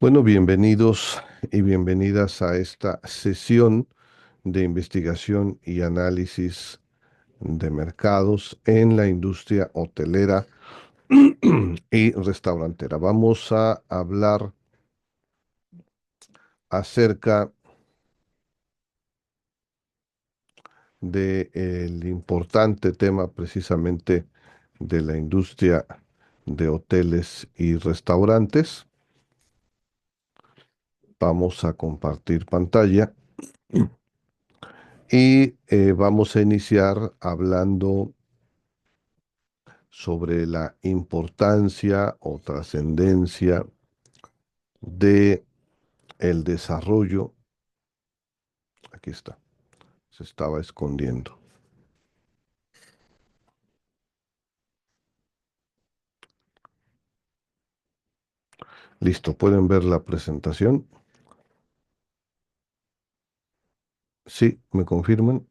Bueno, bienvenidos y bienvenidas a esta sesión de investigación y análisis de mercados en la industria hotelera y restaurantera. Vamos a hablar acerca del importante tema precisamente de la industria de hoteles y restaurantes. Vamos a compartir pantalla y vamos a iniciar hablando sobre la importancia o trascendencia de el desarrollo. Aquí está, se estaba escondiendo. Listo, ¿pueden ver la presentación? Sí, ¿me confirman?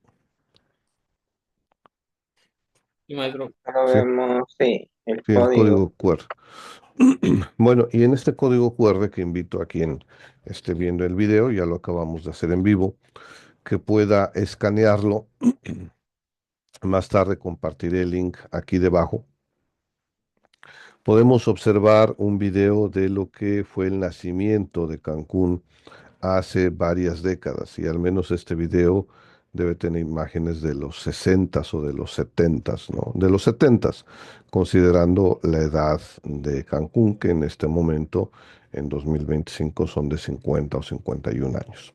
Y maestro, Ahora Sí, vemos, sí, el sí, el código. código QR. Bueno, y en este código QR que invito a quien esté viendo el video, ya lo acabamos de hacer en vivo, que pueda escanearlo. Más tarde compartiré el link aquí debajo. Podemos observar un video de lo que fue el nacimiento de Cancún hace varias décadas, y al menos este video debe tener imágenes de los 60 o de los 70, ¿no? De los 70, considerando la edad de Cancún, que en este momento, en 2025, son de 50 o 51 años.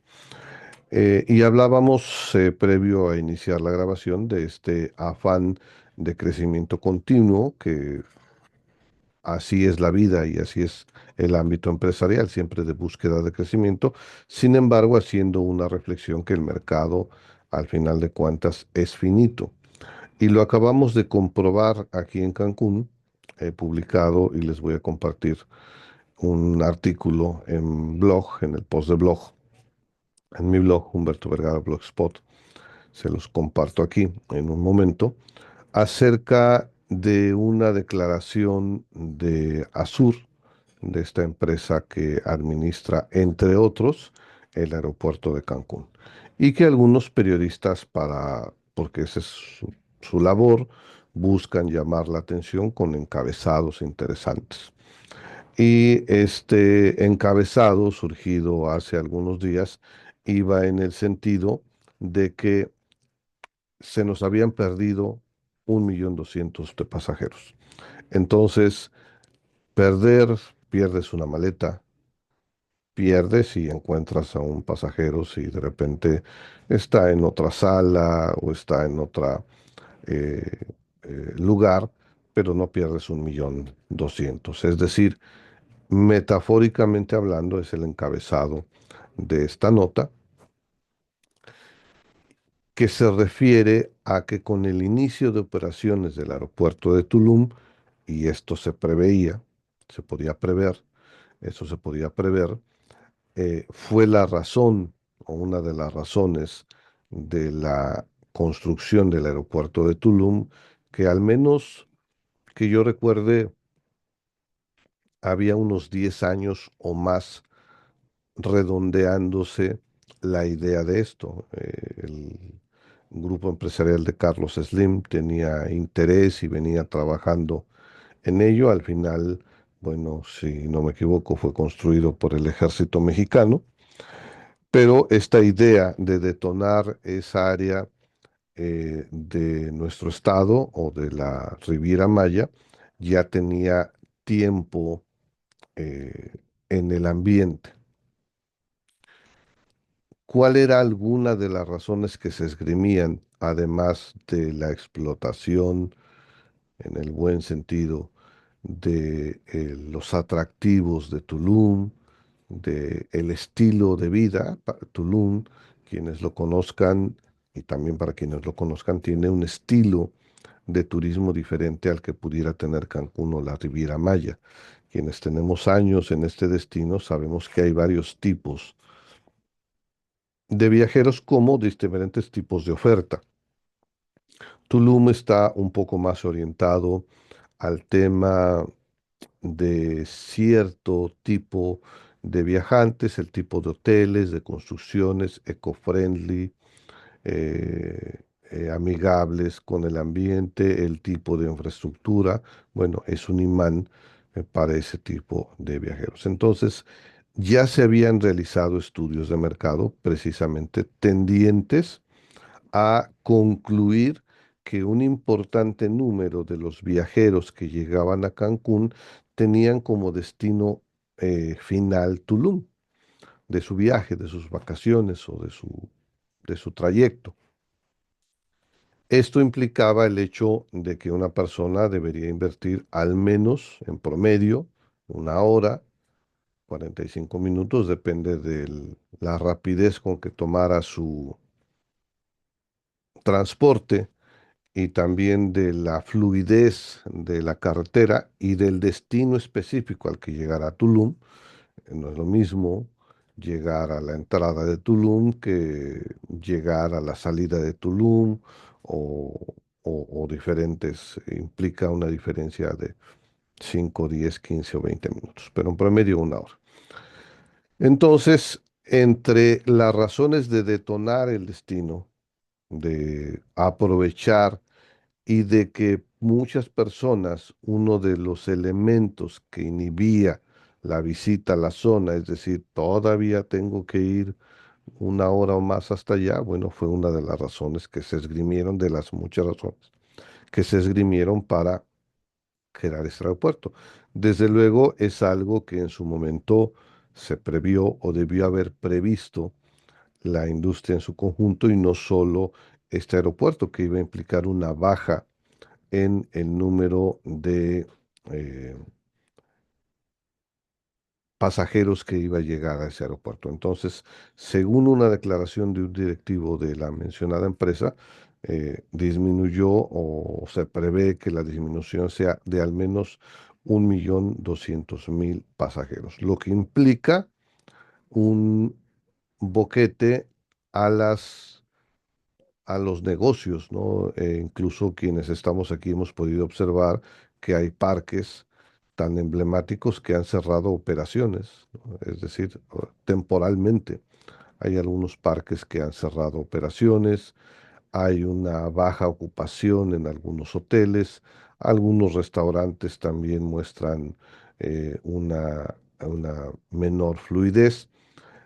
Y hablábamos, previo a iniciar la grabación, de este afán de crecimiento continuo, que así es la vida y así es el ámbito empresarial, siempre de búsqueda de crecimiento. Sin embargo, haciendo una reflexión que el mercado, al final de cuentas, es finito. Y lo acabamos de comprobar aquí en Cancún. He publicado y les voy a compartir un artículo en blog, en el post de blog, en mi blog, Humberto Vergara Blogspot. Se los comparto aquí en un momento, acerca de una declaración de Azur, de esta empresa que administra, entre otros, el aeropuerto de Cancún. Y que algunos periodistas, porque esa es su labor, buscan llamar la atención con encabezados interesantes. Y este encabezado, surgido hace algunos días, iba en el sentido de que se nos habían perdido 1.200.000 de pasajeros. Entonces, pierdes una maleta, pierdes y encuentras a un pasajero si de repente está en otra sala o está en otra eh, lugar, pero no pierdes 1.200.000. Es decir, metafóricamente hablando, es el encabezado de esta nota, que se refiere a que con el inicio de operaciones del aeropuerto de Tulum, y esto se preveía, se podía prever, eso se podía prever, fue la razón o una de las razones de la construcción del aeropuerto de Tulum, que al menos que yo recuerde, había unos 10 años o más redondeándose la idea de esto. El grupo empresarial de Carlos Slim tenía interés y venía trabajando en ello. Al final, bueno, si no me equivoco, fue construido por el ejército mexicano, pero esta idea de detonar esa área de nuestro estado o de la Riviera Maya ya tenía tiempo eh, en el ambiente. ¿Cuál era alguna de las razones que se esgrimían, además de la explotación, en el buen sentido, de los atractivos de Tulum, de el estilo de vida? Tulum, quienes lo conozcan y también para quienes lo conozcan, tiene un estilo de turismo diferente al que pudiera tener Cancún o la Riviera Maya. Quienes tenemos años en este destino sabemos que hay varios tipos de viajeros como de diferentes tipos de oferta. Tulum está un poco más orientado al tema de cierto tipo de viajantes, el tipo de hoteles, de construcciones, eco-friendly, amigables con el ambiente, el tipo de infraestructura. Bueno, es un imán para ese tipo de viajeros. Entonces, ya se habían realizado estudios de mercado precisamente tendientes a concluir que un importante número de los viajeros que llegaban a Cancún tenían como destino final Tulum, de su viaje, de sus vacaciones o de su trayecto. Esto implicaba el hecho de que una persona debería invertir al menos en promedio una hora, 45 minutos, depende de la rapidez con que tomara su transporte y también de la fluidez de la carretera y del destino específico al que llegara a Tulum. No es lo mismo llegar a la entrada de Tulum que llegar a la salida de Tulum o diferentes, implica una diferencia de 5, 10, 15 o 20 minutos, pero en promedio una hora. Entonces, entre las razones de detonar el destino, de aprovechar y de que muchas personas, uno de los elementos que inhibía la visita a la zona, es decir, todavía tengo que ir una hora o más hasta allá, bueno, fue una de las razones que se esgrimieron, de las muchas razones que se esgrimieron para crear este aeropuerto. Desde luego es algo que en su momento se previó o debió haber previsto la industria en su conjunto y no solo este aeropuerto que iba a implicar una baja en el número de eh, pasajeros que iba a llegar a ese aeropuerto. Entonces, según una declaración de un directivo de la mencionada empresa, disminuyó o se prevé que la disminución sea de al menos 1.200.000 pasajeros, lo que implica un boquete a a los negocios, ¿no? Incluso quienes estamos aquí hemos podido observar que hay parques tan emblemáticos que han cerrado operaciones, ¿no? Es decir, temporalmente. Hay algunos parques que han cerrado operaciones, hay una baja ocupación en algunos hoteles, algunos restaurantes también muestran una menor fluidez.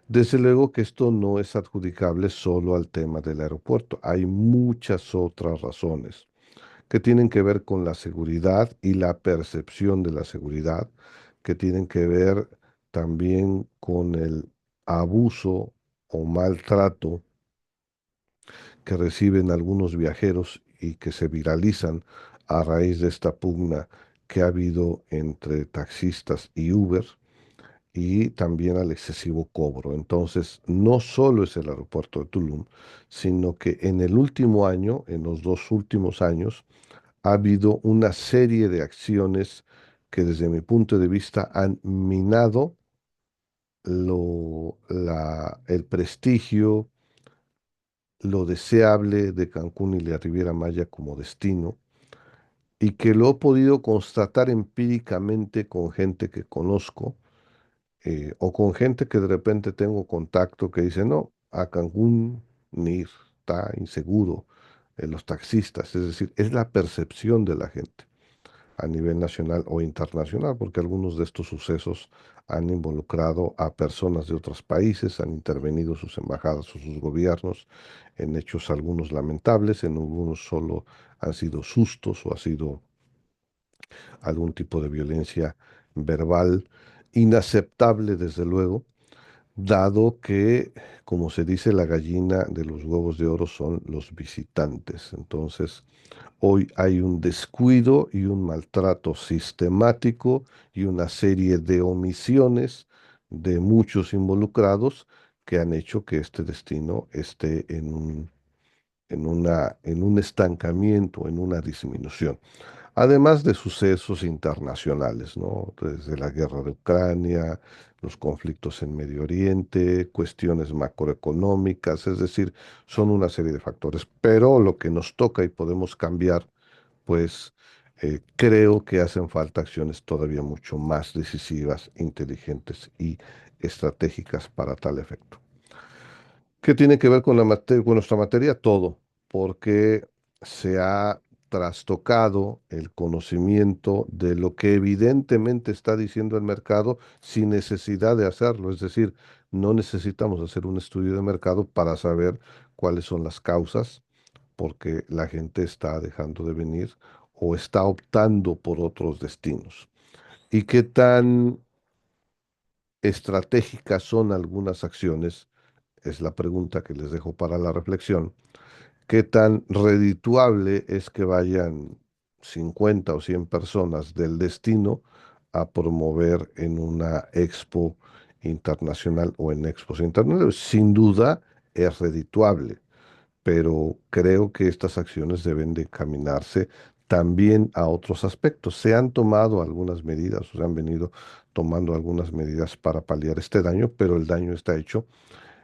Desde luego que esto no es adjudicable solo al tema del aeropuerto. Hay muchas otras razones que tienen que ver con la seguridad y la percepción de la seguridad, que tienen que ver también con el abuso o maltrato que reciben algunos viajeros y que se viralizan a raíz de esta pugna que ha habido entre taxistas y Uber y también al excesivo cobro. Entonces, no solo es el aeropuerto de Tulum, sino que en el último año, en los 2 últimos años, ha habido una serie de acciones que desde mi punto de vista han minado el prestigio, lo deseable de Cancún y la Riviera Maya como destino, y que lo he podido constatar empíricamente con gente que conozco o con gente que de repente tengo contacto que dice, no, a Cancún ni ir, está inseguro, los taxistas, es decir, es la percepción de la gente a nivel nacional o internacional, porque algunos de estos sucesos han involucrado a personas de otros países, han intervenido sus embajadas o sus gobiernos en hechos algunos lamentables, en algunos solo han sido sustos o ha sido algún tipo de violencia verbal inaceptable, desde luego, dado que, como se dice, la gallina de los huevos de oro son los visitantes. Entonces, hoy hay un descuido y un maltrato sistemático y una serie de omisiones de muchos involucrados que han hecho que este destino esté en un estancamiento, en una disminución. Además de sucesos internacionales, ¿no? Desde la guerra de Ucrania, los conflictos en Medio Oriente, cuestiones macroeconómicas, es decir, son una serie de factores. Pero lo que nos toca y podemos cambiar, pues, creo que hacen falta acciones todavía mucho más decisivas, inteligentes y estratégicas para tal efecto. ¿Qué tiene que ver con con nuestra materia? Todo, porque se ha trastocado el conocimiento de lo que evidentemente está diciendo el mercado sin necesidad de hacerlo. Es decir, no necesitamos hacer un estudio de mercado para saber cuáles son las causas, porque la gente está dejando de venir o está optando por otros destinos. ¿Y qué tan estratégicas son algunas acciones? Es la pregunta que les dejo para la reflexión. ¿Qué tan redituable es que vayan 50 o 100 personas del destino a promover en una expo internacional o en expos internacionales? Sin duda es redituable, pero creo que estas acciones deben de encaminarse también a otros aspectos. Se han tomado algunas medidas, o se han venido tomando algunas medidas para paliar este daño, pero el daño está hecho,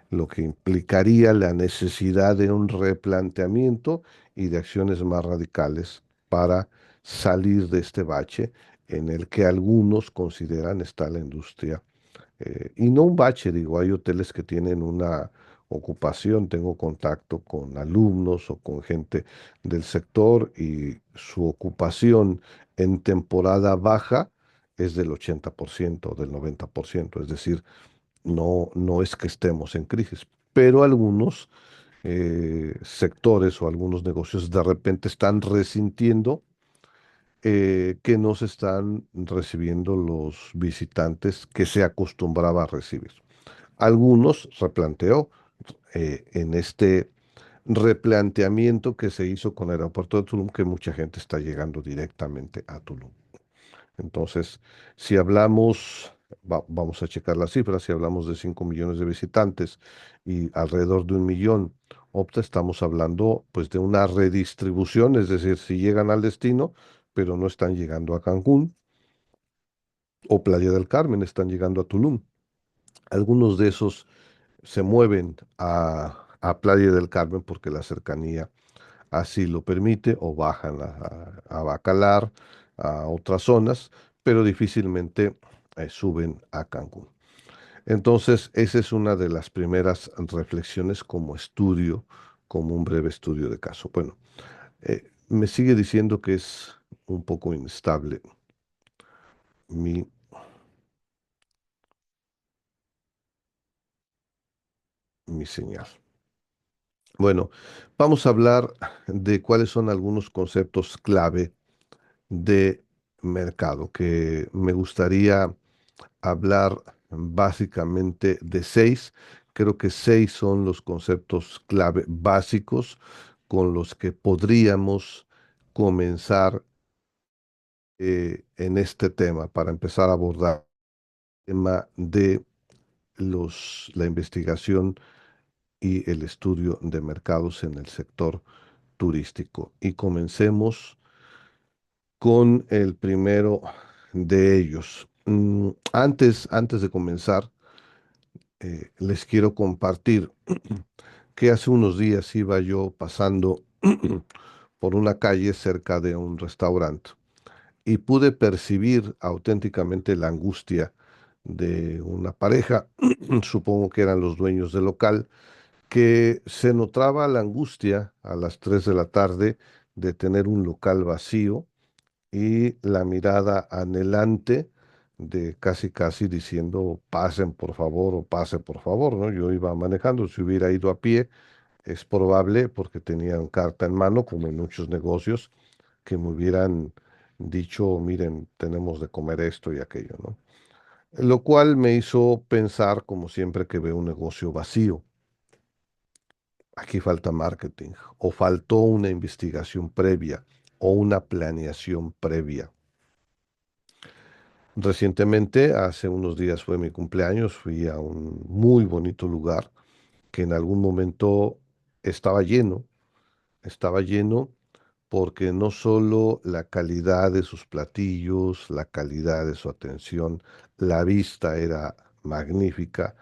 lo que implicaría la necesidad de un replanteamiento y de acciones más radicales para salir de este bache en el que algunos consideran está la industria. Y no un bache, digo, hay hoteles que tienen una ocupación, tengo contacto con alumnos o con gente del sector y su ocupación en temporada baja es del 80%, del 90%, es decir, no es que estemos en crisis, pero algunos sectores o algunos negocios de repente están resintiendo que no se están recibiendo los visitantes que se acostumbraba a recibir. Algunos replanteó en este replanteamiento que se hizo con el aeropuerto de Tulum, que mucha gente está llegando directamente a Tulum. Entonces, si hablamos, vamos a checar las cifras, si hablamos de 5 millones de visitantes y alrededor de 1 millón opta, estamos hablando pues de una redistribución, es decir, si llegan al destino, pero no están llegando a Cancún o Playa del Carmen, están llegando a Tulum. Algunos de esos se mueven a Playa del Carmen porque la cercanía así lo permite, o bajan a Bacalar, a otras zonas, pero difícilmente suben a Cancún. Entonces, esa es una de las primeras reflexiones como estudio, como un breve estudio de caso. Bueno, me sigue diciendo que es un poco inestable mi, mi señal. Bueno, vamos a hablar de cuáles son algunos conceptos clave de mercado que me gustaría hablar básicamente de seis. Creo que seis son los conceptos clave básicos con los que podríamos comenzar en este tema para empezar a abordar el tema de la investigación y el estudio de mercados en el sector turístico. Y comencemos con el primero de ellos. Antes de comenzar, les quiero compartir que hace unos días iba yo pasando por una calle cerca de un restaurante y pude percibir auténticamente la angustia de una pareja, supongo que eran los dueños del local, que se notaba la angustia a las 3 de la tarde de tener un local vacío y la mirada anhelante de casi casi diciendo pasen por favor o pase por favor, ¿no? Yo iba manejando, si hubiera ido a pie, es probable porque tenían carta en mano, como en muchos negocios, que me hubieran dicho, miren, tenemos de comer esto y aquello, ¿no? Lo cual me hizo pensar, como siempre que veo un negocio vacío, aquí falta marketing, o faltó una investigación previa, o una planeación previa. Recientemente, hace unos días fue mi cumpleaños, fui a un muy bonito lugar que en algún momento estaba lleno porque no solo la calidad de sus platillos, la calidad de su atención, la vista era magnífica,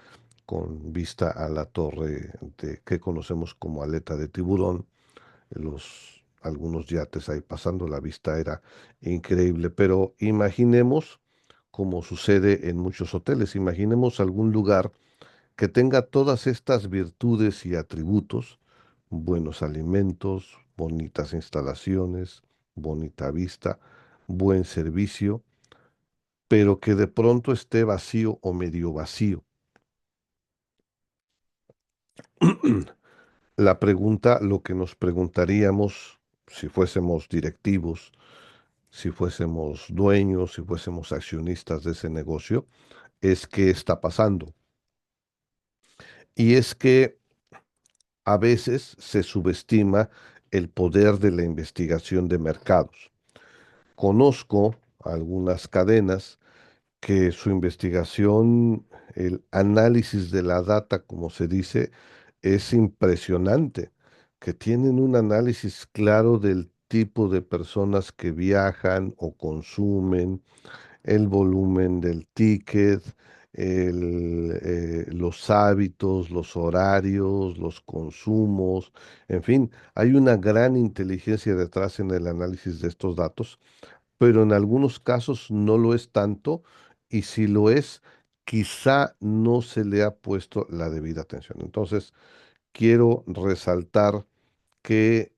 con vista a la torre que conocemos como aleta de tiburón, los algunos yates ahí pasando, la vista era increíble, pero imaginemos, como sucede en muchos hoteles, imaginemos algún lugar que tenga todas estas virtudes y atributos: buenos alimentos, bonitas instalaciones, bonita vista, buen servicio, pero que de pronto esté vacío o medio vacío. La pregunta, lo que nos preguntaríamos si fuésemos directivos, si fuésemos dueños, si fuésemos accionistas de ese negocio, es qué está pasando. Y es que a veces se subestima el poder de la investigación de mercados. Conozco algunas cadenas que su investigación, el análisis de la data, como se dice, es impresionante, que tienen un análisis claro del tipo de personas que viajan o consumen, el volumen del ticket, los hábitos, los horarios, los consumos, en fin, hay una gran inteligencia detrás en el análisis de estos datos, pero en algunos casos no lo es tanto, y si lo es, quizá no se le ha puesto la debida atención. Entonces, quiero resaltar que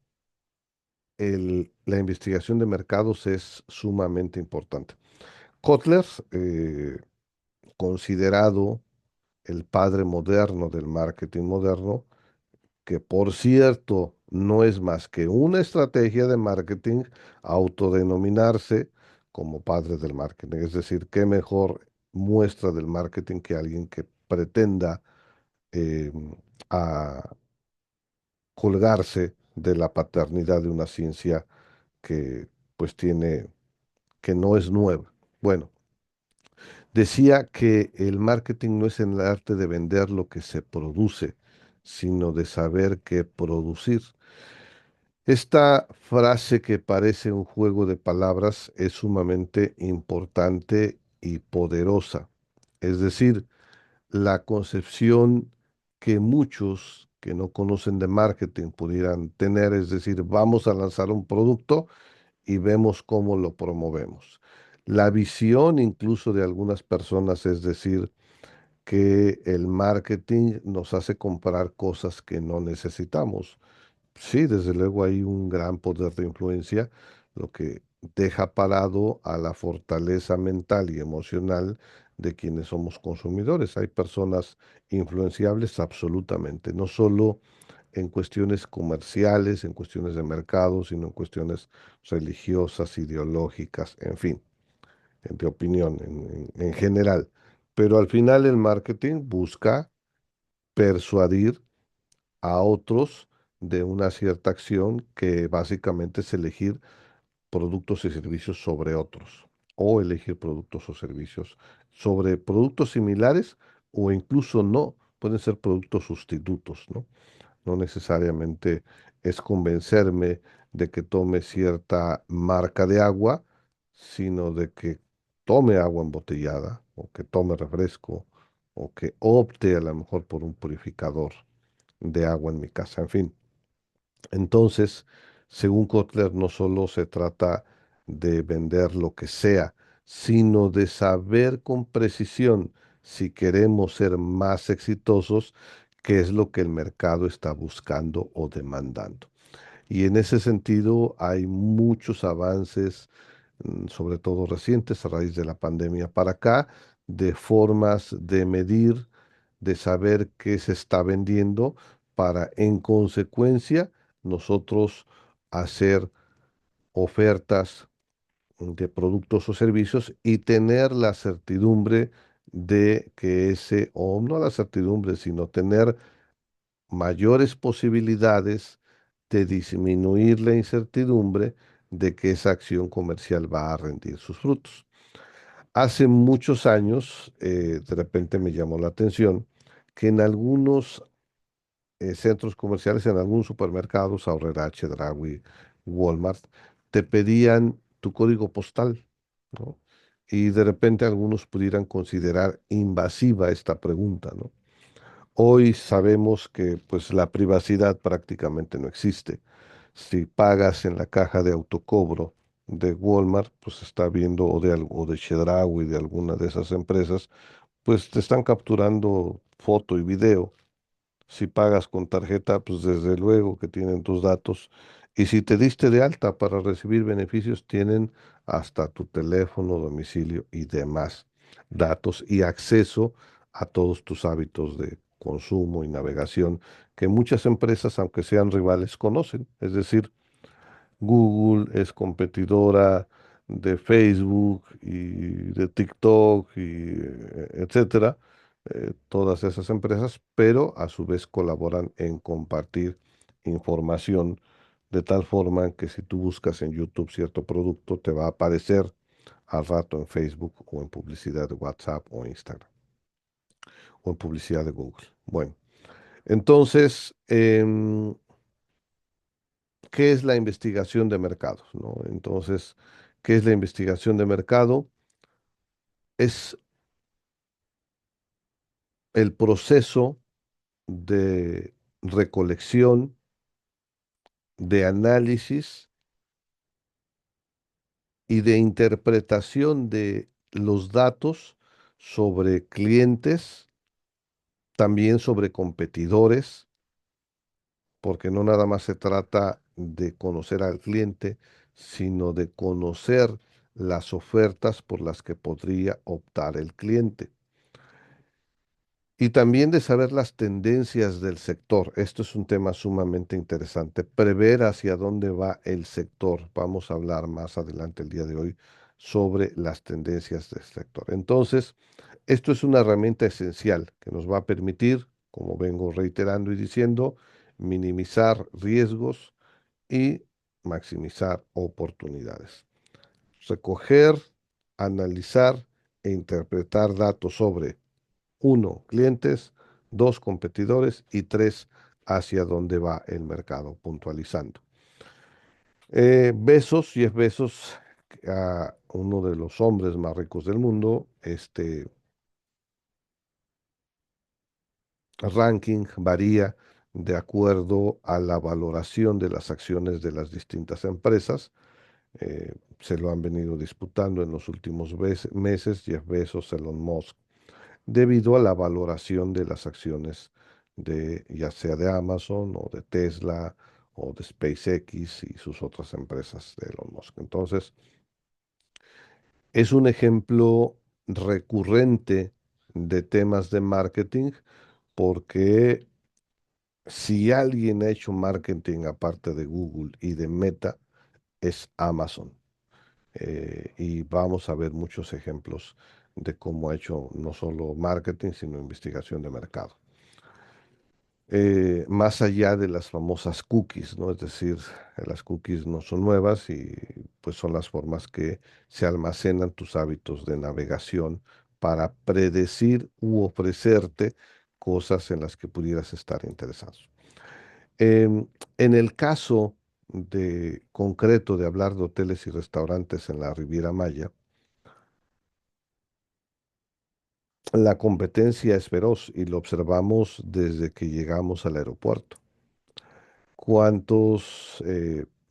la investigación de mercados es sumamente importante. Kotler, eh, considerado el padre moderno del marketing moderno, que por cierto no es más que una estrategia de marketing autodenominarse como padre del marketing. Es decir, qué mejor muestra del marketing que alguien que pretenda eh, a colgarse de la paternidad de una ciencia que pues tiene, que no es nueva. Bueno, decía que el marketing no es el arte de vender lo que se produce, sino de saber qué producir. Esta frase, que parece un juego de palabras, es sumamente importante y poderosa. Es decir, la concepción que muchos que no conocen de marketing pudieran tener, es decir, vamos a lanzar un producto y vemos cómo lo promovemos. La visión incluso de algunas personas es decir que el marketing nos hace comprar cosas que no necesitamos. Sí, desde luego hay un gran poder de influencia, lo que deja parado a la fortaleza mental y emocional de quienes somos consumidores. Hay personas influenciables absolutamente, no solo en cuestiones comerciales, en cuestiones de mercado, sino en cuestiones religiosas, ideológicas, en fin, de opinión en general. Pero al final el marketing busca persuadir a otros de una cierta acción, que básicamente es elegir productos y servicios sobre otros, o elegir productos o servicios sobre productos similares, o incluso no, pueden ser productos sustitutos, ¿no? No necesariamente es convencerme de que tome cierta marca de agua, sino de que tome agua embotellada, o que tome refresco, o que opte a lo mejor por un purificador de agua en mi casa, en fin. Entonces, según Kotler, no solo se trata de vender lo que sea, sino de saber con precisión, si queremos ser más exitosos, qué es lo que el mercado está buscando o demandando. Y en ese sentido hay muchos avances, sobre todo recientes, a raíz de la pandemia para acá, de formas de medir, de saber qué se está vendiendo, para en consecuencia nosotros hacer ofertas de productos o servicios y tener la certidumbre de que ese, o no la certidumbre, sino tener mayores posibilidades de disminuir la incertidumbre de que esa acción comercial va a rendir sus frutos. Hace muchos años, de repente me llamó la atención que en algunos centros comerciales, en algunos supermercados, Aurrera, Chedraui, Walmart, te pedían tu código postal, ¿no? Y de repente algunos pudieran considerar invasiva esta pregunta, ¿no? Hoy sabemos que pues la privacidad prácticamente no existe. Si pagas en la caja de autocobro de Walmart, pues está viendo, o de Chedraui, de alguna de esas empresas, pues te están capturando foto y video. Si pagas con tarjeta, pues desde luego que tienen tus datos. Y si te diste de alta para recibir beneficios, tienen hasta tu teléfono, domicilio y demás datos y acceso a todos tus hábitos de consumo y navegación que muchas empresas, aunque sean rivales, conocen. Es decir, Google es competidora de Facebook y de TikTok y etcétera, todas esas empresas, pero a su vez colaboran en compartir información de tal forma que si tú buscas en YouTube cierto producto, te va a aparecer al rato en Facebook o en publicidad de WhatsApp o Instagram o en publicidad de Google. Bueno, entonces, ¿qué es la investigación de mercados, no? Entonces, ¿qué es la investigación de mercado? Es el proceso de recolección, de análisis y de interpretación de los datos sobre clientes, también sobre competidores, porque no nada más se trata de conocer al cliente, sino de conocer las ofertas por las que podría optar el cliente. Y también de saber las tendencias del sector. Esto es un tema sumamente interesante. Prever hacia dónde va el sector. Vamos a hablar más adelante el día de hoy sobre las tendencias del sector. Entonces, esto es una herramienta esencial que nos va a permitir, como vengo reiterando y diciendo, minimizar riesgos y maximizar oportunidades. Recoger, analizar e interpretar datos sobre uno, clientes, dos, competidores y tres, hacia dónde va el mercado, puntualizando. Bezos, Jeff Bezos, uno de los hombres más ricos del mundo, este ranking varía de acuerdo a la valoración de las acciones de las distintas empresas. Se lo han venido disputando en los últimos meses Jeff Bezos, Elon Musk, debido a la valoración de las acciones de ya sea de Amazon o de Tesla o de SpaceX y sus otras empresas de Elon Musk. Entonces, es un ejemplo recurrente de temas de marketing porque si alguien ha hecho marketing aparte de Google y de Meta, es Amazon. Y vamos a ver muchos ejemplos de cómo ha hecho no solo marketing, sino investigación de mercado. Más allá de las famosas cookies, ¿no? Es decir, las cookies no son nuevas y pues son las formas que se almacenan tus hábitos de navegación para predecir u ofrecerte cosas en las que pudieras estar interesados. En el caso de concreto de hablar de hoteles y restaurantes en la Riviera Maya, la competencia es feroz y lo observamos desde que llegamos al aeropuerto. Cuántos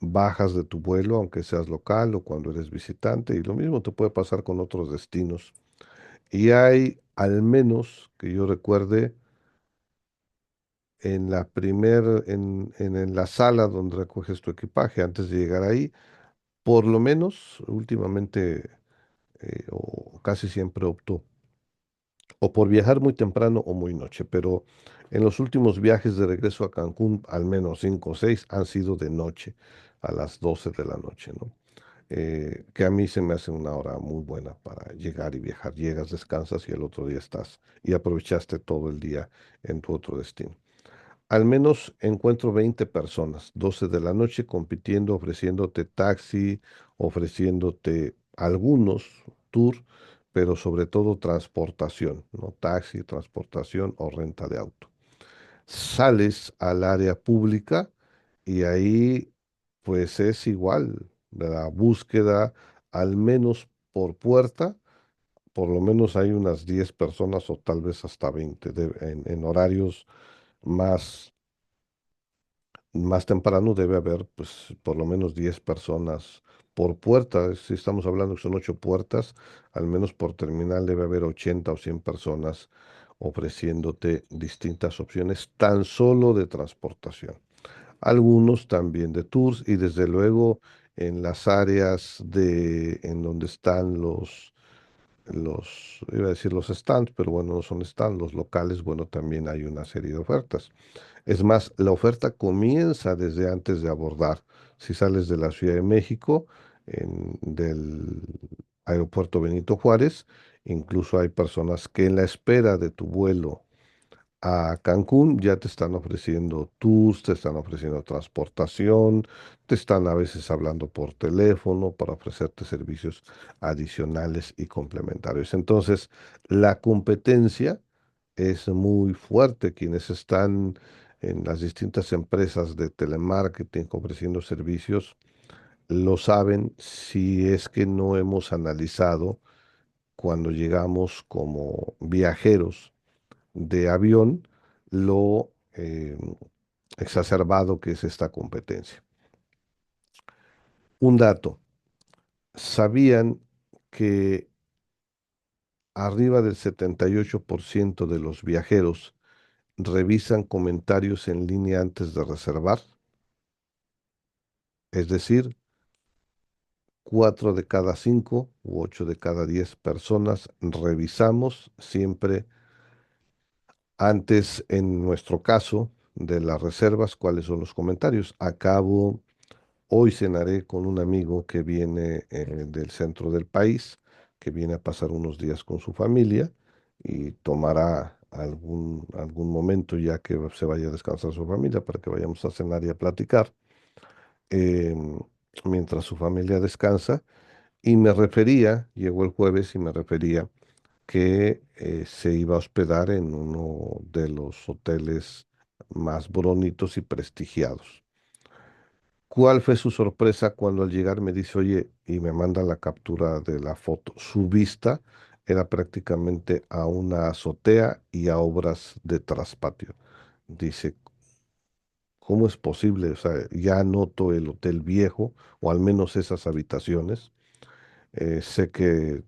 bajas de tu vuelo, aunque seas local o cuando eres visitante, y lo mismo te puede pasar con otros destinos. Y hay, al menos que yo recuerde, en en la sala donde recoges tu equipaje, antes de llegar ahí, por lo menos últimamente o casi siempre opto o por viajar muy temprano o muy noche, pero en los últimos viajes de regreso a Cancún, al menos cinco o seis han sido de noche, a las 12 de la noche, ¿no? Que a mí se me hace una hora muy buena para llegar y viajar. Llegas, descansas y el otro día estás y aprovechaste todo el día en tu otro destino. Al menos encuentro 20 personas, 12 de la noche, compitiendo, ofreciéndote taxi, ofreciéndote algunos tour, pero sobre todo transportación, ¿no? Taxi, transportación o renta de auto. Sales al área pública y ahí pues es igual, la búsqueda al menos por puerta, por lo menos hay unas 10 personas o tal vez hasta 20 en horarios más más temprano debe haber pues por lo menos 10 personas por puerta. Si estamos hablando que son 8 puertas, al menos por terminal debe haber 80 o 100 personas ofreciéndote distintas opciones tan solo de transportación. Algunos también de tours y desde luego en las áreas en donde están iba a decir los stands, pero bueno, no son stands, los locales, bueno, también hay una serie de ofertas. Es más, la oferta comienza desde antes de abordar. Si sales de la Ciudad de México, del aeropuerto Benito Juárez, incluso hay personas que en la espera de tu vuelo a Cancún ya te están ofreciendo tours, te están ofreciendo transportación, te están a veces hablando por teléfono para ofrecerte servicios adicionales y complementarios. Entonces, la competencia es muy fuerte. Quienes están en las distintas empresas de telemarketing ofreciendo servicios lo saben si es que no hemos analizado cuando llegamos como viajeros de avión lo exacerbado que es esta competencia. Un dato, ¿sabían que arriba del 78% de los viajeros revisan comentarios en línea antes de reservar? Es decir, 4 de cada 5 u 8 de cada 10 personas revisamos siempre antes, en nuestro caso, de las reservas, cuáles son los comentarios. Acabo Hoy cenaré con un amigo que viene del centro del país, que viene a pasar unos días con su familia y tomará algún momento ya que se vaya a descansar su familia para que vayamos a cenar y a platicar em, mientras su familia descansa. Y me refería, llegó el jueves y me refería que se iba a hospedar en uno de los hoteles más bonitos y prestigiados. ¿Cuál fue su sorpresa cuando al llegar me dice, oye, y me manda la captura de la foto? Su vista era prácticamente a una azotea y a obras de traspatio. Dice, ¿cómo es posible? O sea, ya noto el hotel viejo, o al menos esas habitaciones. Sé que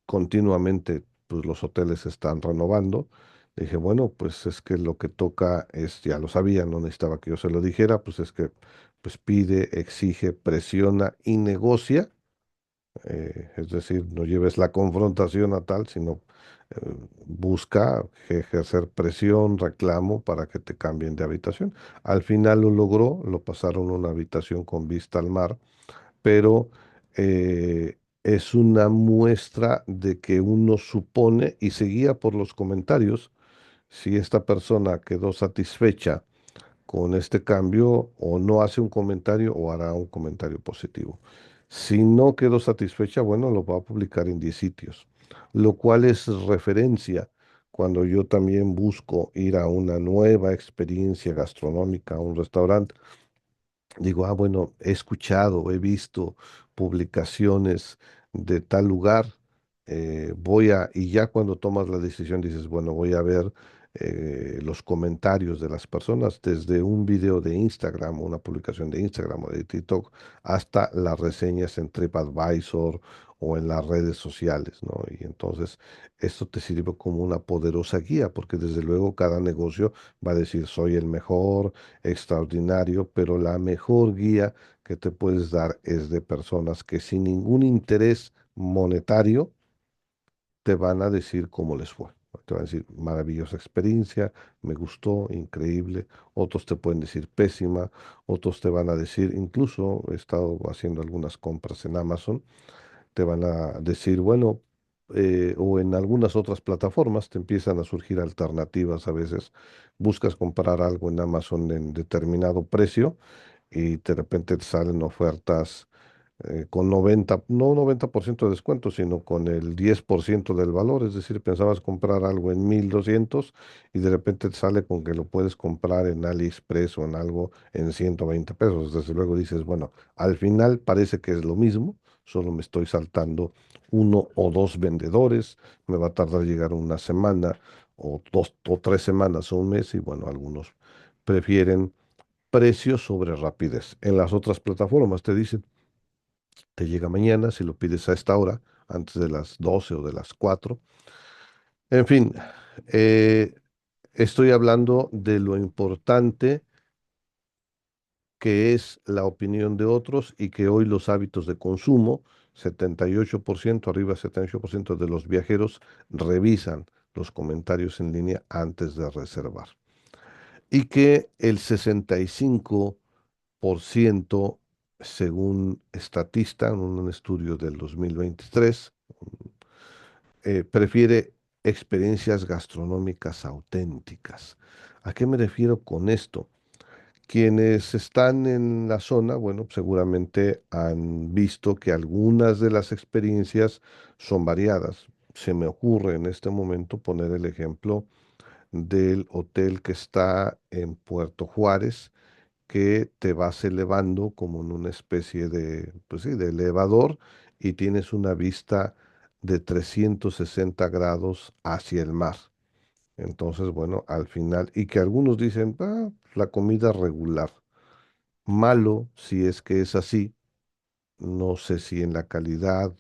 continuamente pues, los hoteles se están renovando. Dije, bueno, pues es que lo que toca es, ya lo sabía, no necesitaba que yo se lo dijera, pues es que pues pide, exige, presiona y negocia, es decir, no lleves la confrontación a tal, sino busca ejercer presión, reclamo para que te cambien de habitación. Al final lo logró, lo pasaron a una habitación con vista al mar, pero es una muestra de que uno supone y se guía por los comentarios si esta persona quedó satisfecha con este cambio o no hace un comentario o hará un comentario positivo. Si no quedó satisfecha, bueno, lo va a publicar en 10 sitios, lo cual es referencia cuando yo también busco ir a una nueva experiencia gastronómica, a un restaurante. Digo, bueno, he escuchado, he visto publicaciones de tal lugar, y ya cuando tomas la decisión dices, bueno, voy a ver los comentarios de las personas, desde un video de Instagram, una publicación de Instagram o de TikTok, hasta las reseñas en TripAdvisor o en las redes sociales, ¿no? Y entonces esto te sirve como una poderosa guía, porque desde luego cada negocio va a decir, soy el mejor, extraordinario, pero la mejor guía que te puedes dar es de personas que sin ningún interés monetario te van a decir cómo les fue. Te van a decir, maravillosa experiencia, me gustó, increíble. Otros te pueden decir pésima, otros te van a decir, incluso he estado haciendo algunas compras en Amazon, te van a decir, bueno, o en algunas otras plataformas te empiezan a surgir alternativas a veces. Buscas comprar algo en Amazon en determinado precio y de repente te salen ofertas con 90, no 90% de descuento, sino con el 10% del valor. Es decir, pensabas comprar algo en 1,200 y de repente te sale con que lo puedes comprar en AliExpress o en algo en 120 pesos. Desde luego dices, bueno, al final parece que es lo mismo, solo me estoy saltando uno o dos vendedores, me va a tardar llegar una semana o 2 o 3 semanas o un mes y bueno, algunos prefieren precio sobre rapidez. En las otras plataformas te dicen, te llega mañana si lo pides a esta hora, antes de las 12 o de las 4. En fin, eh, estoy hablando de lo importante que es la opinión de otros y que hoy los hábitos de consumo, 78%, arriba 78% de los viajeros revisan los comentarios en línea antes de reservar. Y que el 65%, según Statista, en un estudio del 2023, prefiere experiencias gastronómicas auténticas. ¿A qué me refiero con esto? Quienes están en la zona, bueno, seguramente han visto que algunas de las experiencias son variadas. Se me ocurre en este momento poner el ejemplo del hotel que está en Puerto Juárez, que te vas elevando como en una especie de, pues sí, de elevador y tienes una vista de 360 grados hacia el mar. Entonces, bueno, al final, y que algunos dicen, "Ah, la comida regular, malo si es que es así, no sé si en la calidad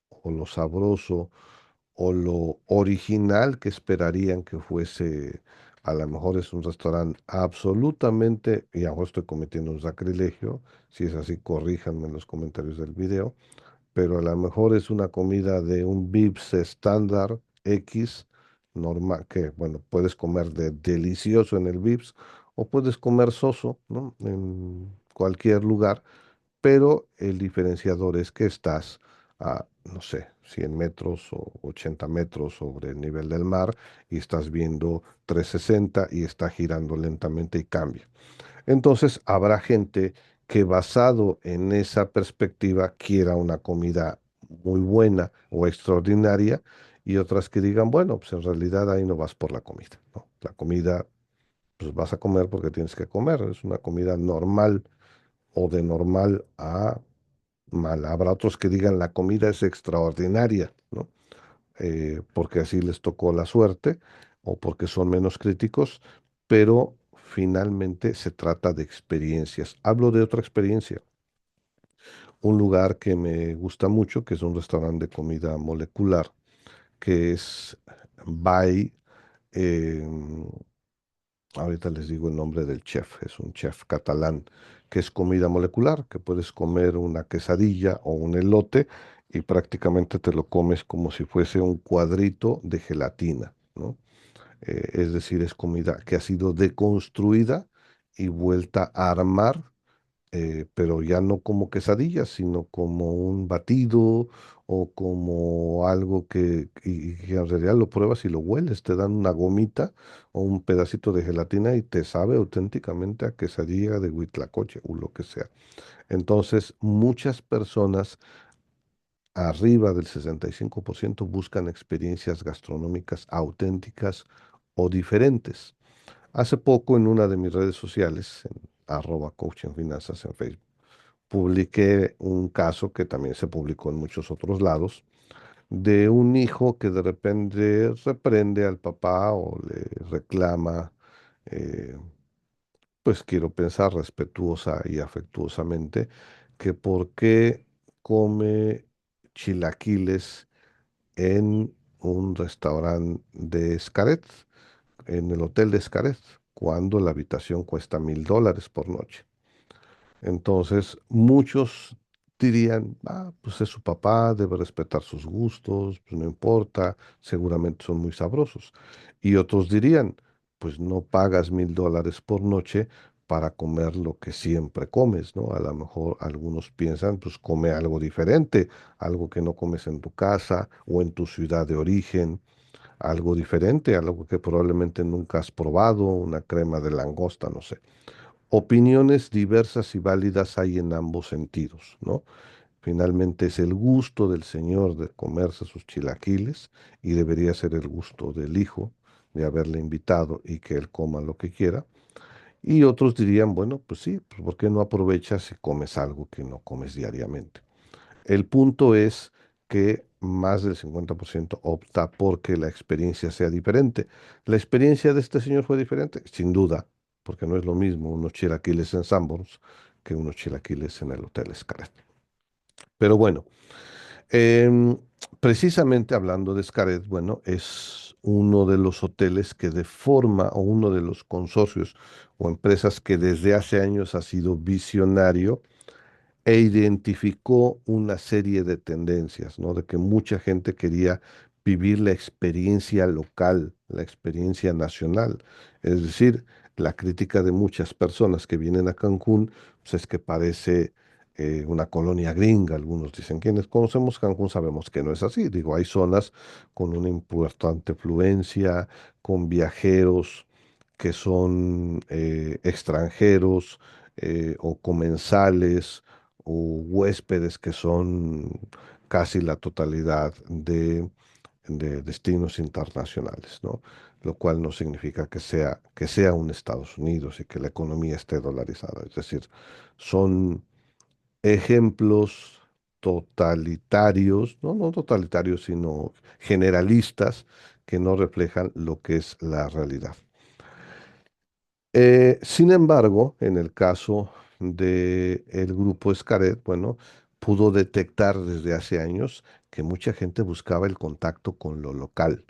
o lo sabroso o lo original que esperarían que fuese, a lo mejor es un restaurante absolutamente, y ahora estoy cometiendo un sacrilegio, si es así, corríjanme en los comentarios del video, pero a lo mejor es una comida de un Vips estándar X, normal, que bueno, puedes comer de delicioso en el Vips o puedes comer soso, ¿no? En cualquier lugar, pero el diferenciador es que estás a, no sé, 100 metros o 80 metros sobre el nivel del mar y estás viendo 360 y está girando lentamente y cambia. Entonces habrá gente que basado en esa perspectiva quiera una comida muy buena o extraordinaria y otras que digan, bueno, pues en realidad ahí no vas por la comida, ¿no? La comida, pues vas a comer porque tienes que comer, es una comida normal o de normal a mal. Habrá otros que digan la comida es extraordinaria, ¿no? Porque así les tocó la suerte o porque son menos críticos, pero finalmente se trata de experiencias. Hablo de otra experiencia, un lugar que me gusta mucho, que es un restaurante de comida molecular, que es By, eh, ahorita les digo el nombre del chef, es un chef catalán, que es comida molecular, que puedes comer una quesadilla o un elote y prácticamente te lo comes como si fuese un cuadrito de gelatina, ¿no? Es decir, es comida que ha sido deconstruida y vuelta a armar, pero ya no como quesadilla, sino como un batido o como algo y que en realidad lo pruebas y lo hueles, te dan una gomita o un pedacito de gelatina y te sabe auténticamente a quesadilla de huitlacoche o lo que sea. Entonces, muchas personas, arriba del 65%, buscan experiencias gastronómicas auténticas o diferentes. Hace poco en una de mis redes sociales, en @coaching finanzas en Facebook, publiqué un caso que también se publicó en muchos otros lados, de un hijo que de repente reprende al papá o le reclama, eh, pues quiero pensar respetuosa y afectuosamente, que por qué come chilaquiles en un restaurante de Xcaret, en el hotel de Xcaret, cuando la habitación cuesta $1,000 por noche. Entonces, muchos dirían, ah, pues es su papá, debe respetar sus gustos, pues no importa, seguramente son muy sabrosos. Y otros dirían, pues no pagas $1,000 por noche para comer lo que siempre comes, ¿no? A lo mejor algunos piensan, pues come algo diferente, algo que no comes en tu casa o en tu ciudad de origen, algo diferente, algo que probablemente nunca has probado, una crema de langosta, no sé. Opiniones diversas y válidas hay en ambos sentidos, ¿no? Finalmente es el gusto del señor de comerse sus chilaquiles y debería ser el gusto del hijo de haberle invitado y que él coma lo que quiera. Y otros dirían, bueno, pues sí, pues ¿por qué no aprovechas y comes algo que no comes diariamente? El punto es que más del 50% opta porque la experiencia sea diferente. ¿La experiencia de este señor fue diferente? Sin duda. porque no es lo mismo unos chilaquiles en Sanborns que unos chilaquiles en el Hotel Xcaret. Pero bueno, em, precisamente hablando de Xcaret, bueno, es uno de los hoteles que de forma, o uno de los consorcios o empresas que desde hace años ha sido visionario e identificó una serie de tendencias, ¿no? De que mucha gente quería vivir la experiencia local, la experiencia nacional. Es decir, la crítica de muchas personas que vienen a Cancún, pues es que parece una colonia gringa. Algunos dicen, quienes conocemos Cancún sabemos que no es así. Digo, hay zonas con una importante fluencia, con viajeros que son extranjeros o comensales o huéspedes que son casi la totalidad de destinos internacionales, ¿no? Lo cual no significa que sea un Estados Unidos y que la economía esté dolarizada. Es decir, son ejemplos totalitarios, no, no totalitarios, sino generalistas que no reflejan lo que es la realidad. Sin embargo, en el caso del grupo Xcaret, bueno, pudo detectar desde hace años que mucha gente buscaba el contacto con lo local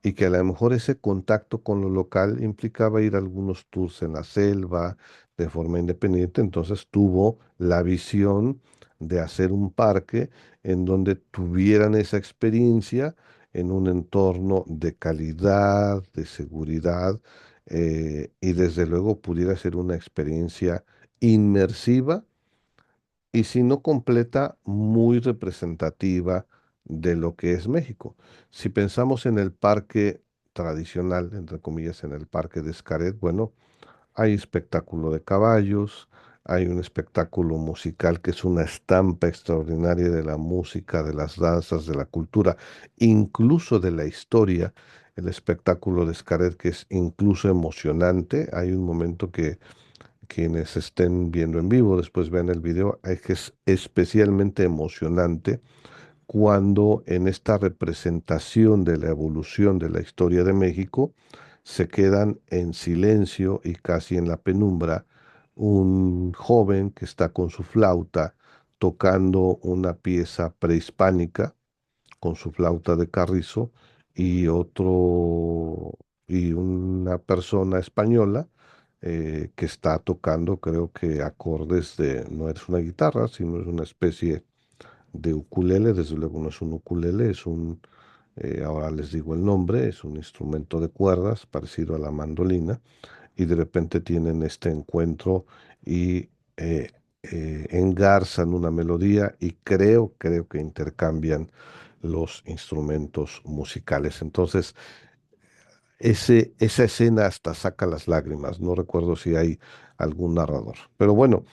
y que a lo mejor ese contacto con lo local implicaba ir a algunos tours en la selva de forma independiente. Entonces tuvo la visión de hacer un parque en donde tuvieran esa experiencia en un entorno de calidad, de seguridad y desde luego pudiera ser una experiencia inmersiva y si no completa, muy representativa de lo que es México. Si pensamos en el parque tradicional, entre comillas, en el parque de Xcaret, bueno, hay espectáculo de caballos, hay un espectáculo musical que es una estampa extraordinaria de la música, de las danzas, de la cultura, incluso de la historia. El espectáculo de Xcaret que es incluso emocionante. Hay un momento que quienes estén viendo en vivo, después vean el video, es que es especialmente emocionante cuando en esta representación de la evolución de la historia de México se quedan en silencio y casi en la penumbra un joven que está con su flauta tocando una pieza prehispánica con su flauta de carrizo y otro y una persona española que está tocando, creo que acordes de, no es una guitarra, sino es una especie de ukulele. Desde luego no es un ukulele, es un, ahora les digo el nombre, es un instrumento de cuerdas parecido a la mandolina, y de repente tienen este encuentro y engarzan una melodía y creo que intercambian los instrumentos musicales. Entonces, esa escena hasta saca las lágrimas. No recuerdo si hay algún narrador. Pero bueno,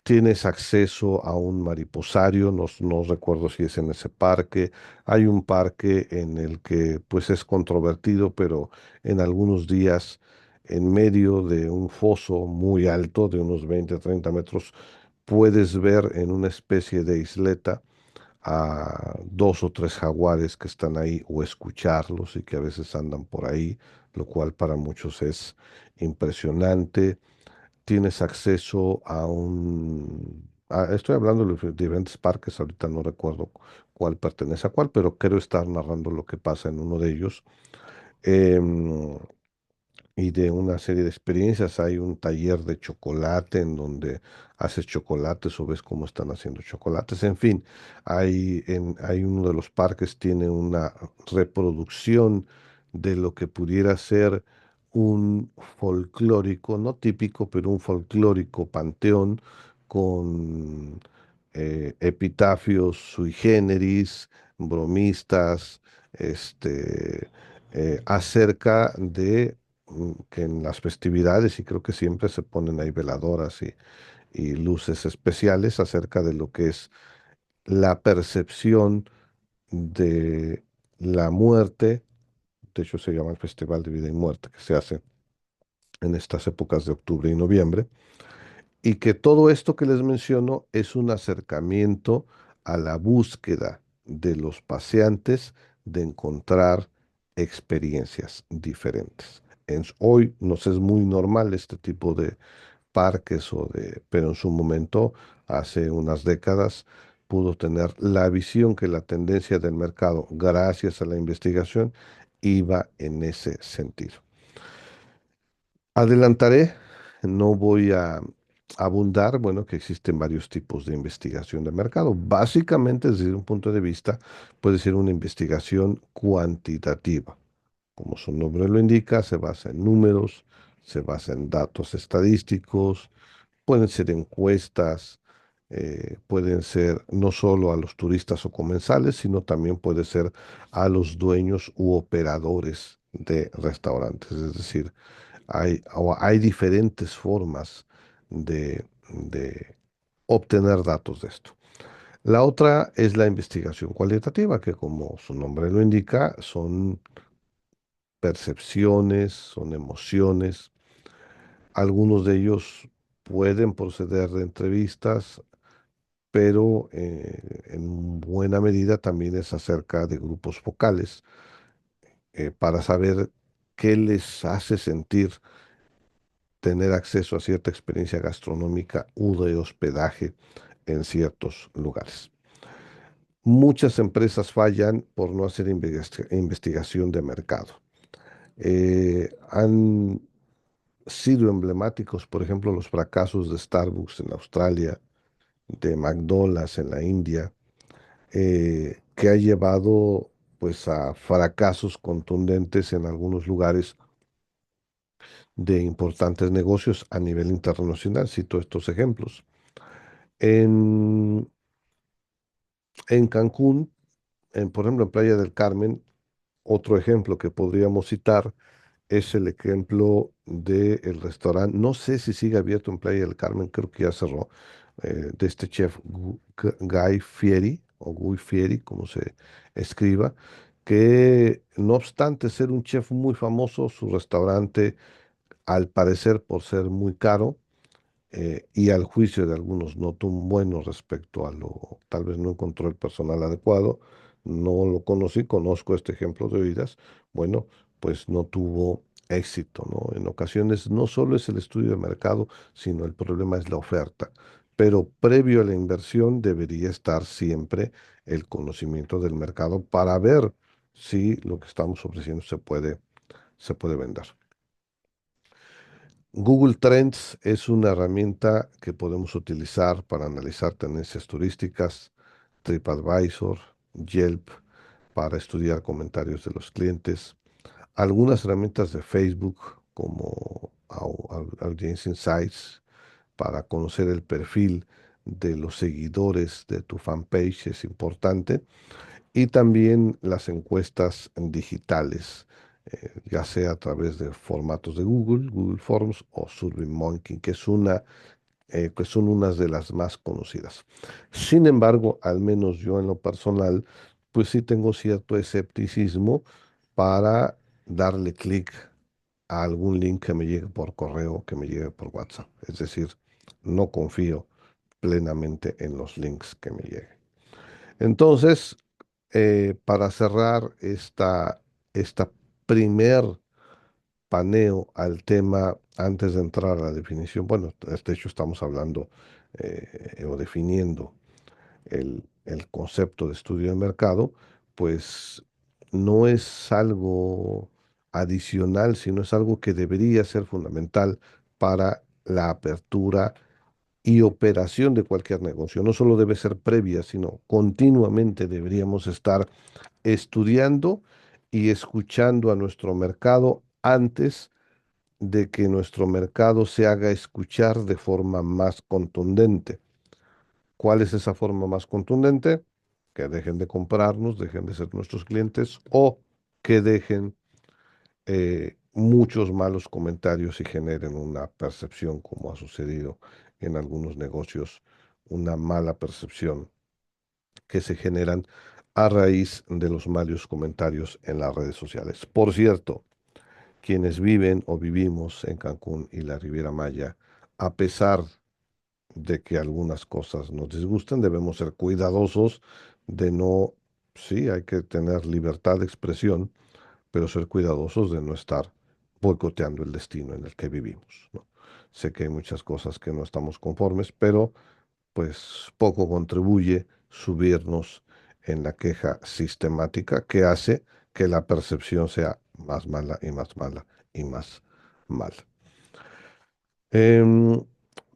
tienes acceso a un mariposario, no, no recuerdo si es en ese parque. Hay un parque en el que pues es controvertido, pero en algunos días en medio de un foso muy alto de unos 20 a 30 metros puedes ver en una especie de isleta a dos o tres jaguares que están ahí o escucharlos y que a veces andan por ahí, lo cual para muchos es impresionante. Tienes acceso a estoy hablando de diferentes parques, ahorita no recuerdo cuál pertenece a cuál, pero quiero estar narrando lo que pasa en uno de ellos. Em, y de una serie de experiencias. Hay un taller de chocolate en donde haces chocolates o ves cómo están haciendo chocolates. En fin, hay uno de los parques tiene una reproducción de lo que pudiera ser un folclórico, no típico, pero un folclórico panteón con epitafios sui generis, bromistas, acerca de que en las festividades, y creo que siempre se ponen ahí veladoras y luces especiales acerca de lo que es la percepción de la muerte. De hecho, se llama el Festival de Vida y Muerte, que se hace en estas épocas de octubre y noviembre, y que todo esto que les menciono es un acercamiento a la búsqueda de los paseantes de encontrar experiencias diferentes. Hoy nos es muy normal este tipo de parques pero en su momento, hace unas décadas, pudo tener la visión que la tendencia del mercado, gracias a la investigación, iba en ese sentido. Adelantaré, no voy a abundar, bueno, que existen varios tipos de investigación de mercado. Básicamente, desde un punto de vista, puede ser una investigación cuantitativa. Como su nombre lo indica, se basa en números, se basa en datos estadísticos, pueden ser encuestas, pueden ser no solo a los turistas o comensales, sino también puede ser a los dueños u operadores de restaurantes. Es decir, hay diferentes formas de obtener datos de esto. La otra es la investigación cualitativa, que como su nombre lo indica, son percepciones, son emociones. Algunos de ellos pueden proceder de entrevistas, pero en buena medida también es acerca de grupos focales, para saber qué les hace sentir tener acceso a cierta experiencia gastronómica u de hospedaje en ciertos lugares. Muchas empresas fallan por no hacer investigación de mercado. Han sido emblemáticos, por ejemplo, los fracasos de Starbucks en Australia, de McDonald's en la India, que ha llevado pues a fracasos contundentes en algunos lugares de importantes negocios a nivel internacional. Cito estos ejemplos. En, en Cancún, por ejemplo, en Playa del Carmen, otro ejemplo que podríamos citar es el ejemplo del restaurante, no sé si sigue abierto en Playa del Carmen, creo que ya cerró, de este chef Guy Fieri, o Guy Fieri, como se escriba, que no obstante ser un chef muy famoso, su restaurante, al parecer por ser muy caro, y al juicio de algunos no tuvo un bueno respecto a lo, tal vez no encontró el personal adecuado, no lo conocí, conozco este ejemplo de oídas, bueno, pues no tuvo éxito, ¿no? En ocasiones no solo es el estudio de mercado, sino el problema es la oferta, pero previo a la inversión debería estar siempre el conocimiento del mercado para ver si lo que estamos ofreciendo se puede vender. Google Trends es una herramienta que podemos utilizar para analizar tendencias turísticas, TripAdvisor, Yelp, para estudiar comentarios de los clientes. Algunas herramientas de Facebook como Audience Insights para conocer el perfil de los seguidores de tu fanpage es importante. Y también las encuestas digitales, ya sea a través de formatos de Google, Google Forms o SurveyMonkey, que son unas de las más conocidas. Sin embargo, al menos yo en lo personal, pues sí tengo cierto escepticismo para darle clic a algún link que me llegue por correo, que me llegue por WhatsApp. Es decir, no confío plenamente en los links que me lleguen. Entonces, para cerrar esta primer paneo al tema, antes de entrar a la definición, bueno, de hecho estamos hablando, o definiendo el concepto de estudio de mercado, pues no es algo adicional, sino es algo que debería ser fundamental para la apertura y operación de cualquier negocio. No solo debe ser previa, sino continuamente deberíamos estar estudiando y escuchando a nuestro mercado antes de que nuestro mercado se haga escuchar de forma más contundente. ¿Cuál es esa forma más contundente? Que dejen de comprarnos, dejen de ser nuestros clientes o que dejen muchos malos comentarios y generen una percepción, como ha sucedido en algunos negocios, una mala percepción que se generan a raíz de los malos comentarios en las redes sociales. Por cierto, quienes viven o vivimos en Cancún y la Riviera Maya, a pesar de que algunas cosas nos disgustan, debemos ser cuidadosos de no, sí, hay que tener libertad de expresión, pero ser cuidadosos de no estar boicoteando el destino en el que vivimos, ¿no? Sé que hay muchas cosas que no estamos conformes, pero pues poco contribuye subirnos en la queja sistemática que hace que la percepción sea más mala y más mala y más mala. Em,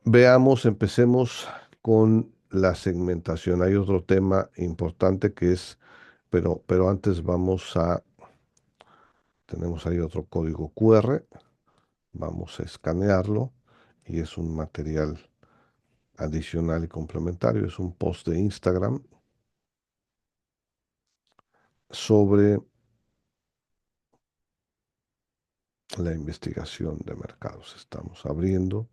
Veamos, empecemos con la segmentación. Hay otro tema importante que es, pero antes tenemos ahí otro código QR, vamos a escanearlo y es un material adicional y complementario, es un post de Instagram sobre la investigación de mercados. Estamos abriendo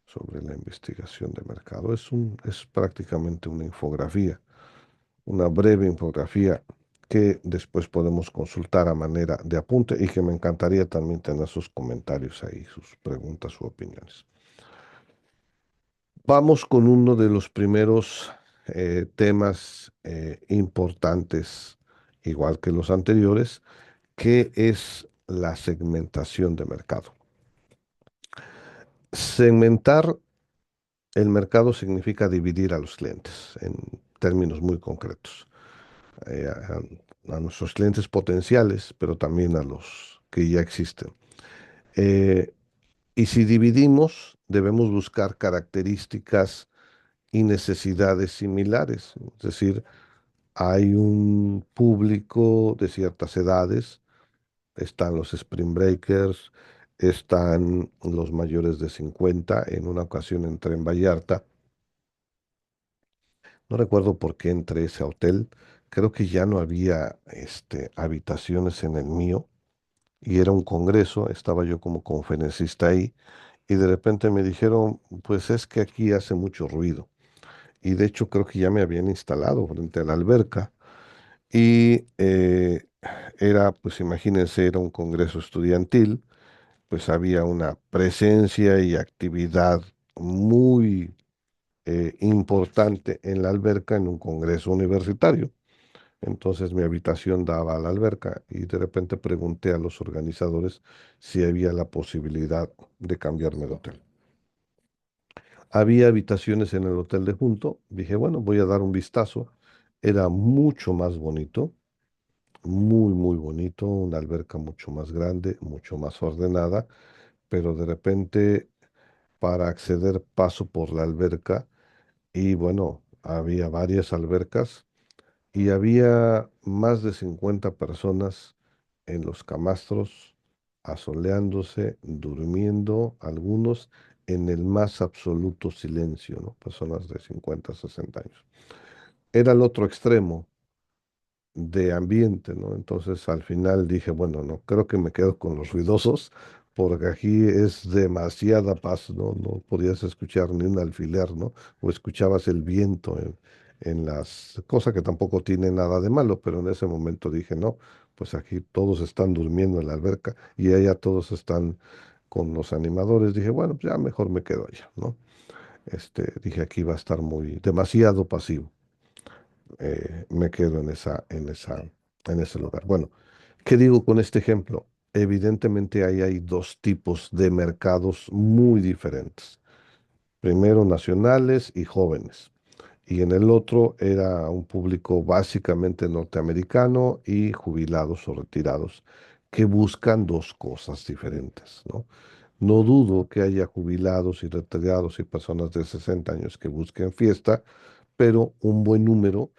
sobre la investigación de mercado. Es prácticamente una infografía, una breve infografía que después podemos consultar a manera de apunte y que me encantaría también tener sus comentarios ahí, sus preguntas u opiniones. Vamos con uno de los primeros temas importantes, igual que los anteriores, que es la segmentación de mercado. Segmentar el mercado significa dividir a los clientes en términos muy concretos, a nuestros clientes potenciales, pero también a los que ya existen. Eh, y si dividimos, debemos buscar características y necesidades similares. Es decir, hay un público de ciertas edades, están los Spring Breakers, están los mayores de 50. En una ocasión entré en Vallarta, no recuerdo por qué entré a ese hotel, creo que ya no había habitaciones en el mío y era un congreso, estaba yo como conferencista ahí y de repente me dijeron, pues es que aquí hace mucho ruido. Y de hecho creo que ya me habían instalado frente a la alberca y era, pues imagínense, era un congreso estudiantil, pues había una presencia y actividad muy importante en la alberca en un congreso universitario. Entonces mi habitación daba a la alberca y de repente pregunté a los organizadores si había la posibilidad de cambiarme de hotel. Había habitaciones en el hotel de junto. Dije, bueno, voy a dar un vistazo. Era mucho más bonito, muy, muy bonito, una alberca mucho más grande, mucho más ordenada, pero de repente para acceder paso por la alberca y bueno, había varias albercas y había más de 50 personas en los camastros, asoleándose, durmiendo, algunos en el más absoluto silencio, ¿no? Personas de 50, 60 años. Era el otro extremo de ambiente, ¿no? Entonces al final dije, bueno, no, creo que me quedo con los ruidosos, porque aquí es demasiada paz, ¿no? No podías escuchar ni un alfiler, ¿no? O escuchabas el viento en las cosas que tampoco tiene nada de malo, pero en ese momento dije, no, pues aquí todos están durmiendo en la alberca y allá todos están con los animadores. Dije, bueno, pues ya mejor me quedo allá, ¿no? Dije, aquí va a estar muy, demasiado pasivo. Me quedo en ese lugar. Bueno, ¿qué digo con este ejemplo? Evidentemente ahí hay dos tipos de mercados muy diferentes. Primero nacionales y jóvenes. Y en el otro era un público básicamente norteamericano y jubilados o retirados que buscan dos cosas diferentes, ¿no? No dudo que haya jubilados y retirados y personas de 60 años que busquen fiesta, pero un buen número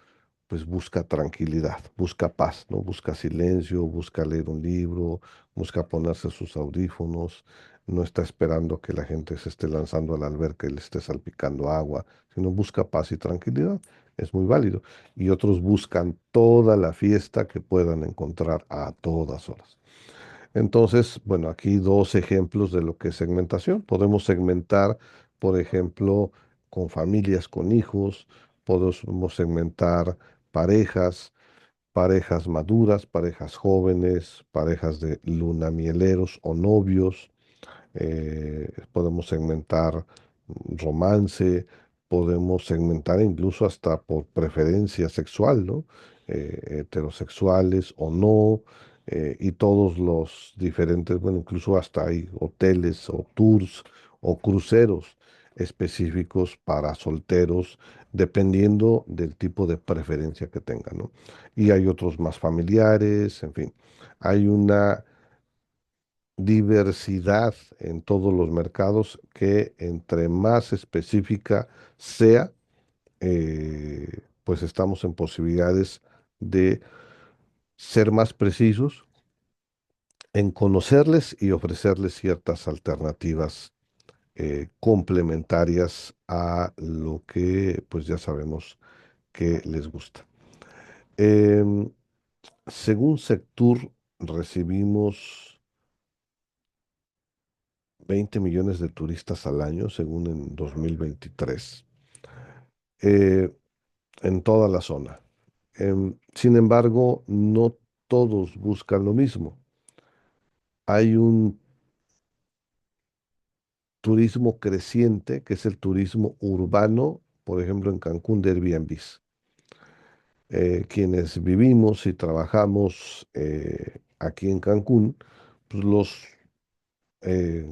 pues busca tranquilidad, busca paz, ¿no? Busca silencio, busca leer un libro, busca ponerse sus audífonos, no está esperando que la gente se esté lanzando a la alberca y le esté salpicando agua, sino busca paz y tranquilidad. Es muy válido. Y otros buscan toda la fiesta que puedan encontrar a todas horas. Entonces, bueno, aquí dos ejemplos de lo que es segmentación. Podemos segmentar, por ejemplo, con familias, con hijos, podemos segmentar parejas, parejas maduras, parejas jóvenes, parejas de lunamieleros o novios, podemos segmentar romance, podemos segmentar incluso hasta por preferencia sexual, ¿no? Heterosexuales o no, y todos los diferentes, bueno, incluso hasta hay hoteles o tours o cruceros específicos para solteros, dependiendo del tipo de preferencia que tengan, ¿no? Y hay otros más familiares, en fin, hay una diversidad en todos los mercados que entre más específica sea, pues estamos en posibilidades de ser más precisos en conocerles y ofrecerles ciertas alternativas complementarias a lo que pues ya sabemos que les gusta. Em, Según Sectur, recibimos 20 millones de turistas al año, según en 2023, eh, en toda la zona. Sin embargo, no todos buscan lo mismo. Hay un turismo creciente, que es el turismo urbano, por ejemplo, en Cancún de Airbnb. Quienes vivimos y trabajamos aquí en Cancún, pues los eh,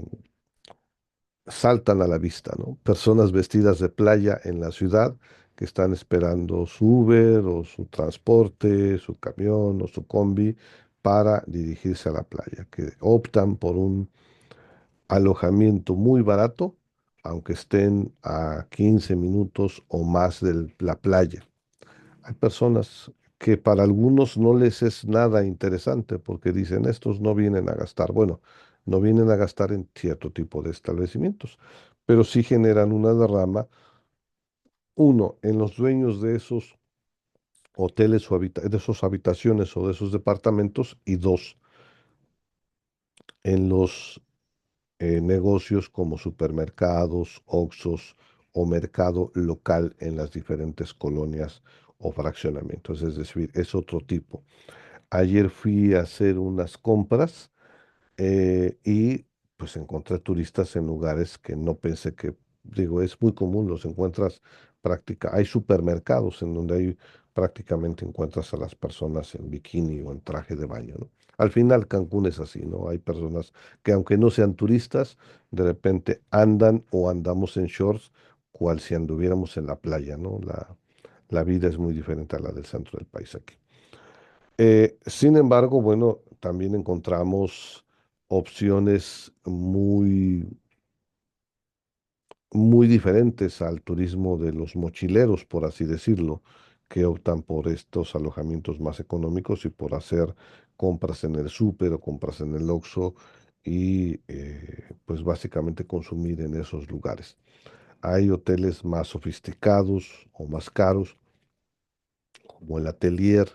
saltan a la vista, ¿no? Personas vestidas de playa en la ciudad que están esperando su Uber o su transporte, su camión o su combi para dirigirse a la playa, que optan por un alojamiento muy barato, aunque estén a 15 minutos o más de la playa. Hay personas que para algunos no les es nada interesante porque dicen, estos no vienen a gastar. Bueno, no vienen a gastar en cierto tipo de establecimientos, pero sí generan una derrama, uno, en los dueños de esos hoteles o de esas habitaciones o de esos departamentos, y dos, en los negocios como supermercados, oxxos o mercado local en las diferentes colonias o fraccionamientos. Es decir, es otro tipo. Ayer fui a hacer unas compras y pues encontré turistas en lugares que no pensé que, digo, es muy común, los encuentras hay supermercados en donde hay prácticamente encuentras a las personas en bikini o en traje de baño, ¿no? Al final Cancún es así, ¿no? Hay personas que aunque no sean turistas, de repente andan o andamos en shorts, cual si anduviéramos en la playa, ¿no? La vida es muy diferente a la del centro del país aquí. Sin embargo, bueno, también encontramos opciones muy diferentes al turismo de los mochileros, por así decirlo, que optan por estos alojamientos más económicos y por hacer compras en el súper o compras en el Oxxo y pues básicamente consumir en esos lugares. Hay hoteles más sofisticados o más caros, como el Atelier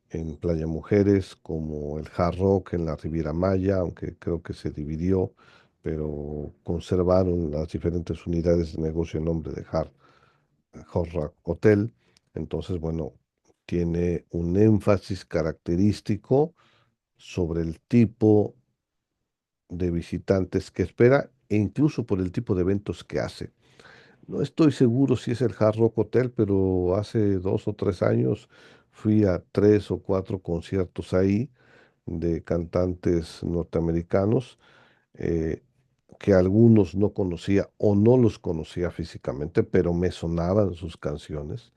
en Playa Mujeres, como el Hard Rock en la Riviera Maya, aunque creo que se dividió, pero conservaron las diferentes unidades de negocio en nombre de Hard Rock Hotel. Entonces, bueno, tiene un énfasis característico sobre el tipo de visitantes que espera e incluso por el tipo de eventos que hace. No estoy seguro si es el Hard Rock Hotel, pero hace 2 o 3 años fui a 3 o 4 conciertos ahí de cantantes norteamericanos, eh, que algunos no conocía o no los conocía físicamente, pero me sonaban sus canciones.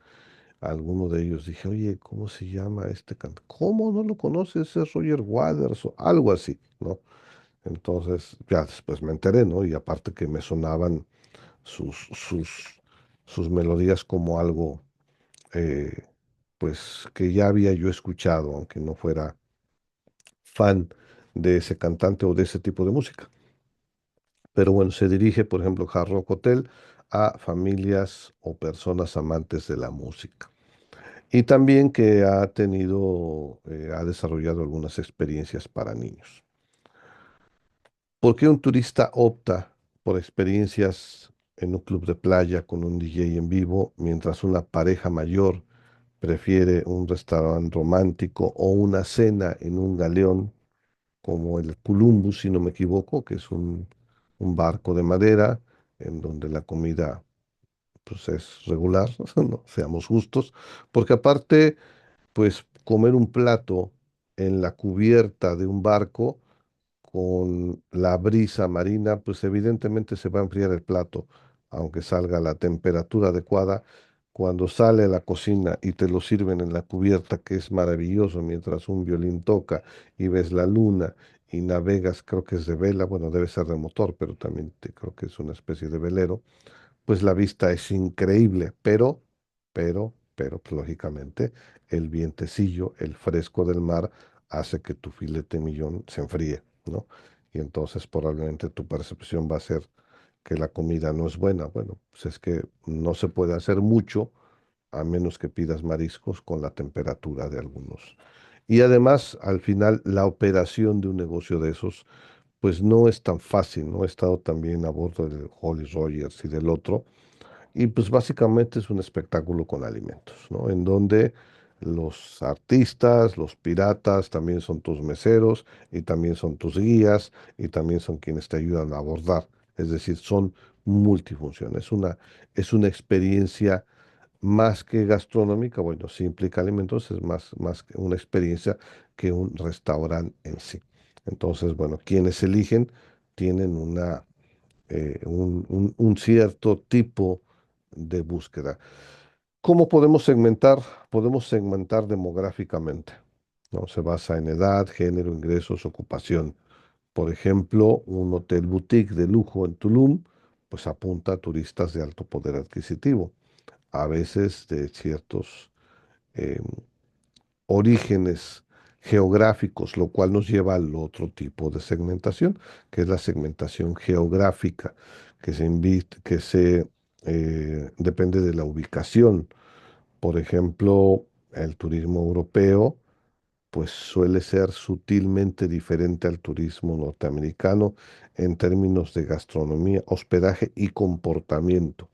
Alguno de ellos dije, oye, ¿cómo se llama este cantante? ¿Cómo no lo conoces? Es Roger Waters o algo así, ¿no? Entonces, ya después me enteré, ¿no? Y aparte que me sonaban sus, sus, sus melodías como algo, eh, pues, que ya había yo escuchado, aunque no fuera fan de ese cantante o de ese tipo de música. Pero bueno, se dirige, por ejemplo, Hard Rock Hotel a familias o personas amantes de la música. Y también que ha desarrollado algunas experiencias para niños. ¿Por qué un turista opta por experiencias en un club de playa con un DJ en vivo, mientras una pareja mayor prefiere un restaurante romántico o una cena en un galeón como el Columbus, si no me equivoco, que es un barco de madera en donde la comida pues es regular, no seamos justos, porque aparte, pues comer un plato en la cubierta de un barco con la brisa marina, pues evidentemente se va a enfriar el plato, aunque salga a la temperatura adecuada. Cuando sale a la cocina y te lo sirven en la cubierta, que es maravilloso, mientras un violín toca y ves la luna y navegas, creo que es de vela, bueno, debe ser de motor, pero también creo que es una especie de velero, pues la vista es increíble, pues lógicamente, el vientecillo, el fresco del mar hace que tu filete millón se enfríe, ¿no? Y entonces probablemente tu percepción va a ser que la comida no es buena. Bueno, pues es que no se puede hacer mucho a menos que pidas mariscos con la temperatura de algunos. Y además, al final, la operación de un negocio de esos, pues no es tan fácil, ¿no? He estado también a bordo del Holly Rogers y del otro, y pues básicamente es un espectáculo con alimentos, ¿no? En donde los artistas, los piratas también son tus meseros y también son tus guías y también son quienes te ayudan a abordar. Es decir, son multifunciones. Es una experiencia más que gastronómica, bueno, sí implica alimentos, es más que una experiencia que un restaurante en sí. Entonces, bueno, quienes eligen tienen un cierto tipo de búsqueda. ¿Cómo podemos segmentar? Podemos segmentar demográficamente, ¿no? Se basa en edad, género, ingresos, ocupación. Por ejemplo, un hotel boutique de lujo en Tulum, pues apunta a turistas de alto poder adquisitivo, a veces de ciertos eh, orígenes geográficos, lo cual nos lleva al otro tipo de segmentación, que es la segmentación geográfica, que depende de la ubicación. Por ejemplo, el turismo europeo, pues suele ser sutilmente diferente al turismo norteamericano en términos de gastronomía, hospedaje y comportamiento.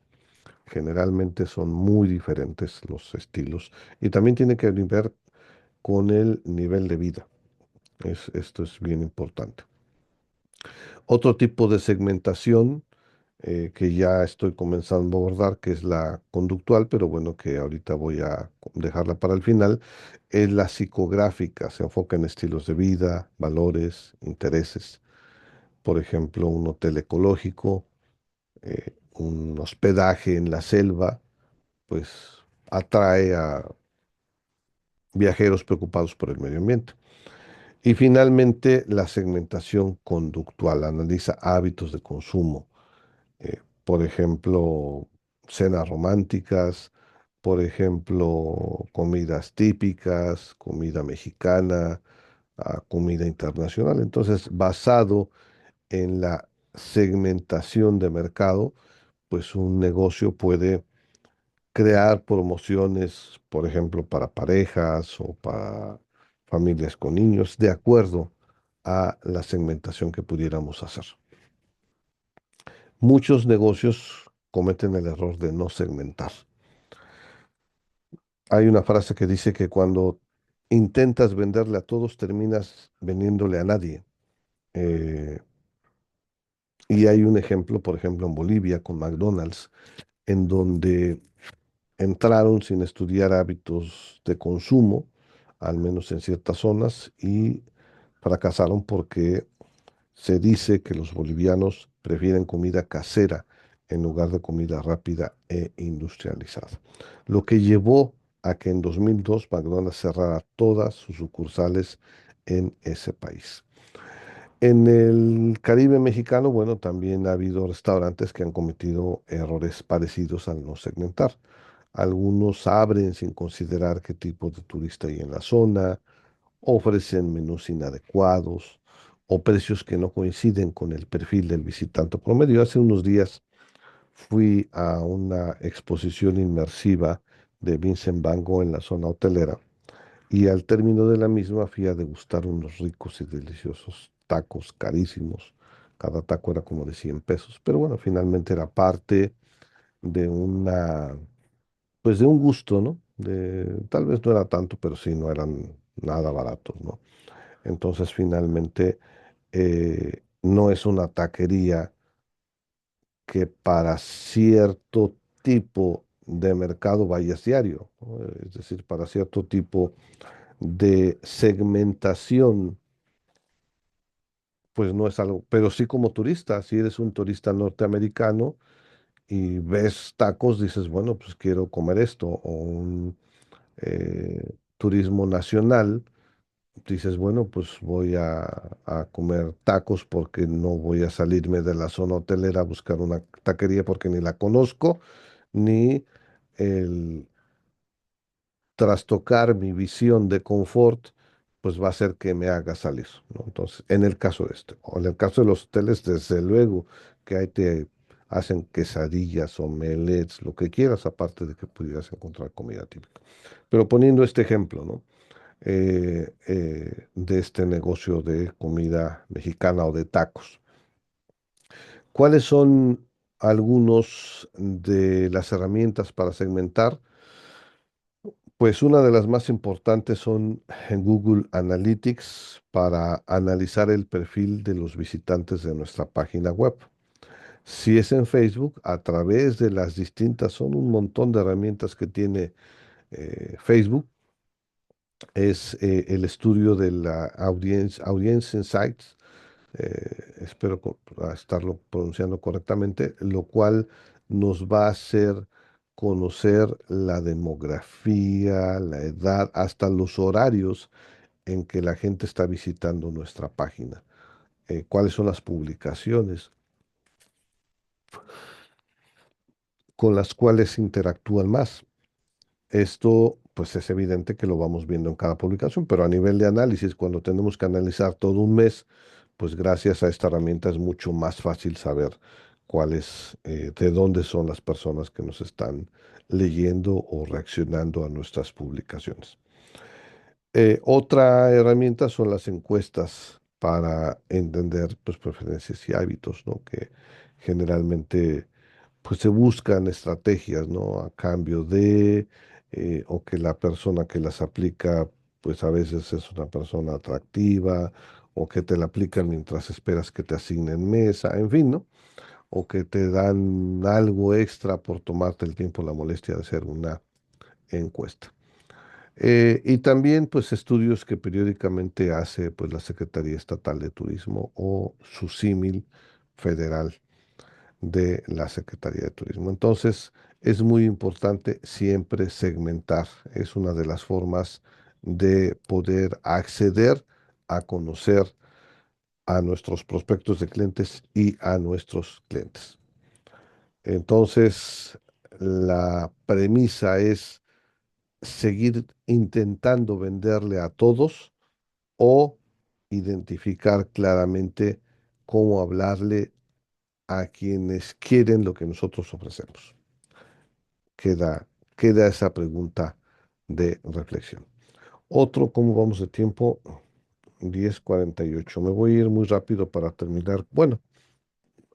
Generalmente son muy diferentes los estilos y también tiene que ver con el nivel de vida. Esto es bien importante. Otro tipo de segmentación que ya estoy comenzando a abordar, que es la conductual, pero bueno, que ahorita voy a dejarla para el final, es la psicográfica. Se enfoca en estilos de vida, valores, intereses. Por ejemplo, un hotel ecológico, un hospedaje en la selva, pues atrae a viajeros preocupados por el medio ambiente. Y finalmente, la segmentación conductual analiza hábitos de consumo, por ejemplo, cenas románticas, por ejemplo, comidas típicas, comida mexicana, comida internacional. Entonces, basado en la segmentación de mercado, pues un negocio puede crear promociones, por ejemplo, para parejas o para familias con niños, de acuerdo a la segmentación que pudiéramos hacer. Muchos negocios cometen el error de no segmentar. Hay una frase que dice que cuando intentas venderle a todos, terminas vendiéndole a nadie. Eh, y hay un ejemplo, por ejemplo, en Bolivia con McDonald's, en donde entraron sin estudiar hábitos de consumo, al menos en ciertas zonas, y fracasaron porque se dice que los bolivianos prefieren comida casera en lugar de comida rápida e industrializada, lo que llevó a que en 2002 McDonald's cerrara todas sus sucursales en ese país. En el Caribe mexicano, bueno, también ha habido restaurantes que han cometido errores parecidos al no segmentar. Algunos abren sin considerar qué tipo de turista hay en la zona, ofrecen menús inadecuados o precios que no coinciden con el perfil del visitante promedio. Hace unos días fui a una exposición inmersiva de Vincent Van Gogh en la zona hotelera y al término de la misma fui a degustar unos ricos y deliciosos tacos carísimos. Cada taco era como de 100 pesos, pero bueno, finalmente era parte de pues de un gusto, ¿no? Tal vez no era tanto, pero sí, no eran nada baratos, ¿no? Entonces, finalmente, no es una taquería que para cierto tipo de mercado vayas diario, ¿no? Es decir, para cierto tipo de segmentación, pues no es algo, pero sí como turista, si eres un turista norteamericano y ves tacos, dices, bueno, pues quiero comer esto, o un turismo nacional, dices, bueno, pues voy a comer tacos porque no voy a salirme de la zona hotelera a buscar una taquería porque ni la conozco, ni el trastocar mi visión de confort, pues va a hacer que me haga salir, ¿no? Entonces, en el caso de este, o en el caso de los hoteles, desde luego que ahí te hacen quesadillas, omelets, lo que quieras, aparte de que pudieras encontrar comida típica. Pero poniendo este ejemplo, ¿no? De este negocio de comida mexicana o de tacos. ¿Cuáles son algunos de las herramientas para segmentar? Pues una de las más importantes son en Google Analytics para analizar el perfil de los visitantes de nuestra página web. Si es en Facebook, a través de las distintas, son un montón de herramientas que tiene Facebook, es el estudio de la Audience Insights, espero estarlo pronunciando correctamente, lo cual nos va a hacer conocer la demografía, la edad, hasta los horarios en que la gente está visitando nuestra página, cuáles son las publicaciones con las cuales interactúan más. Esto, pues es evidente que lo vamos viendo en cada publicación, pero a nivel de análisis, cuando tenemos que analizar todo un mes, pues gracias a esta herramienta es mucho más fácil saber cuáles, de dónde son las personas que nos están leyendo o reaccionando a nuestras publicaciones. Otra herramienta son las encuestas para entender, pues, preferencias y hábitos, ¿no? Que generalmente pues se buscan estrategias, ¿no? A cambio de, o que la persona que las aplica, pues a veces es una persona atractiva, o que te la aplican mientras esperas que te asignen mesa, en fin, ¿no? O que te dan algo extra por tomarte el tiempo, la molestia de hacer una encuesta. Y también, pues, estudios que periódicamente hace, pues, la Secretaría Estatal de Turismo o su símil federal de la Secretaría de Turismo. Entonces, es muy importante siempre segmentar. Es una de las formas de poder acceder a conocer a nuestros prospectos de clientes y a nuestros clientes. Entonces, la premisa es seguir intentando venderle a todos o identificar claramente cómo hablarle a quienes quieren lo que nosotros ofrecemos. Queda, queda esa pregunta de reflexión. Otro, ¿cómo vamos de tiempo? 10:48. Me voy a ir muy rápido para terminar. Bueno,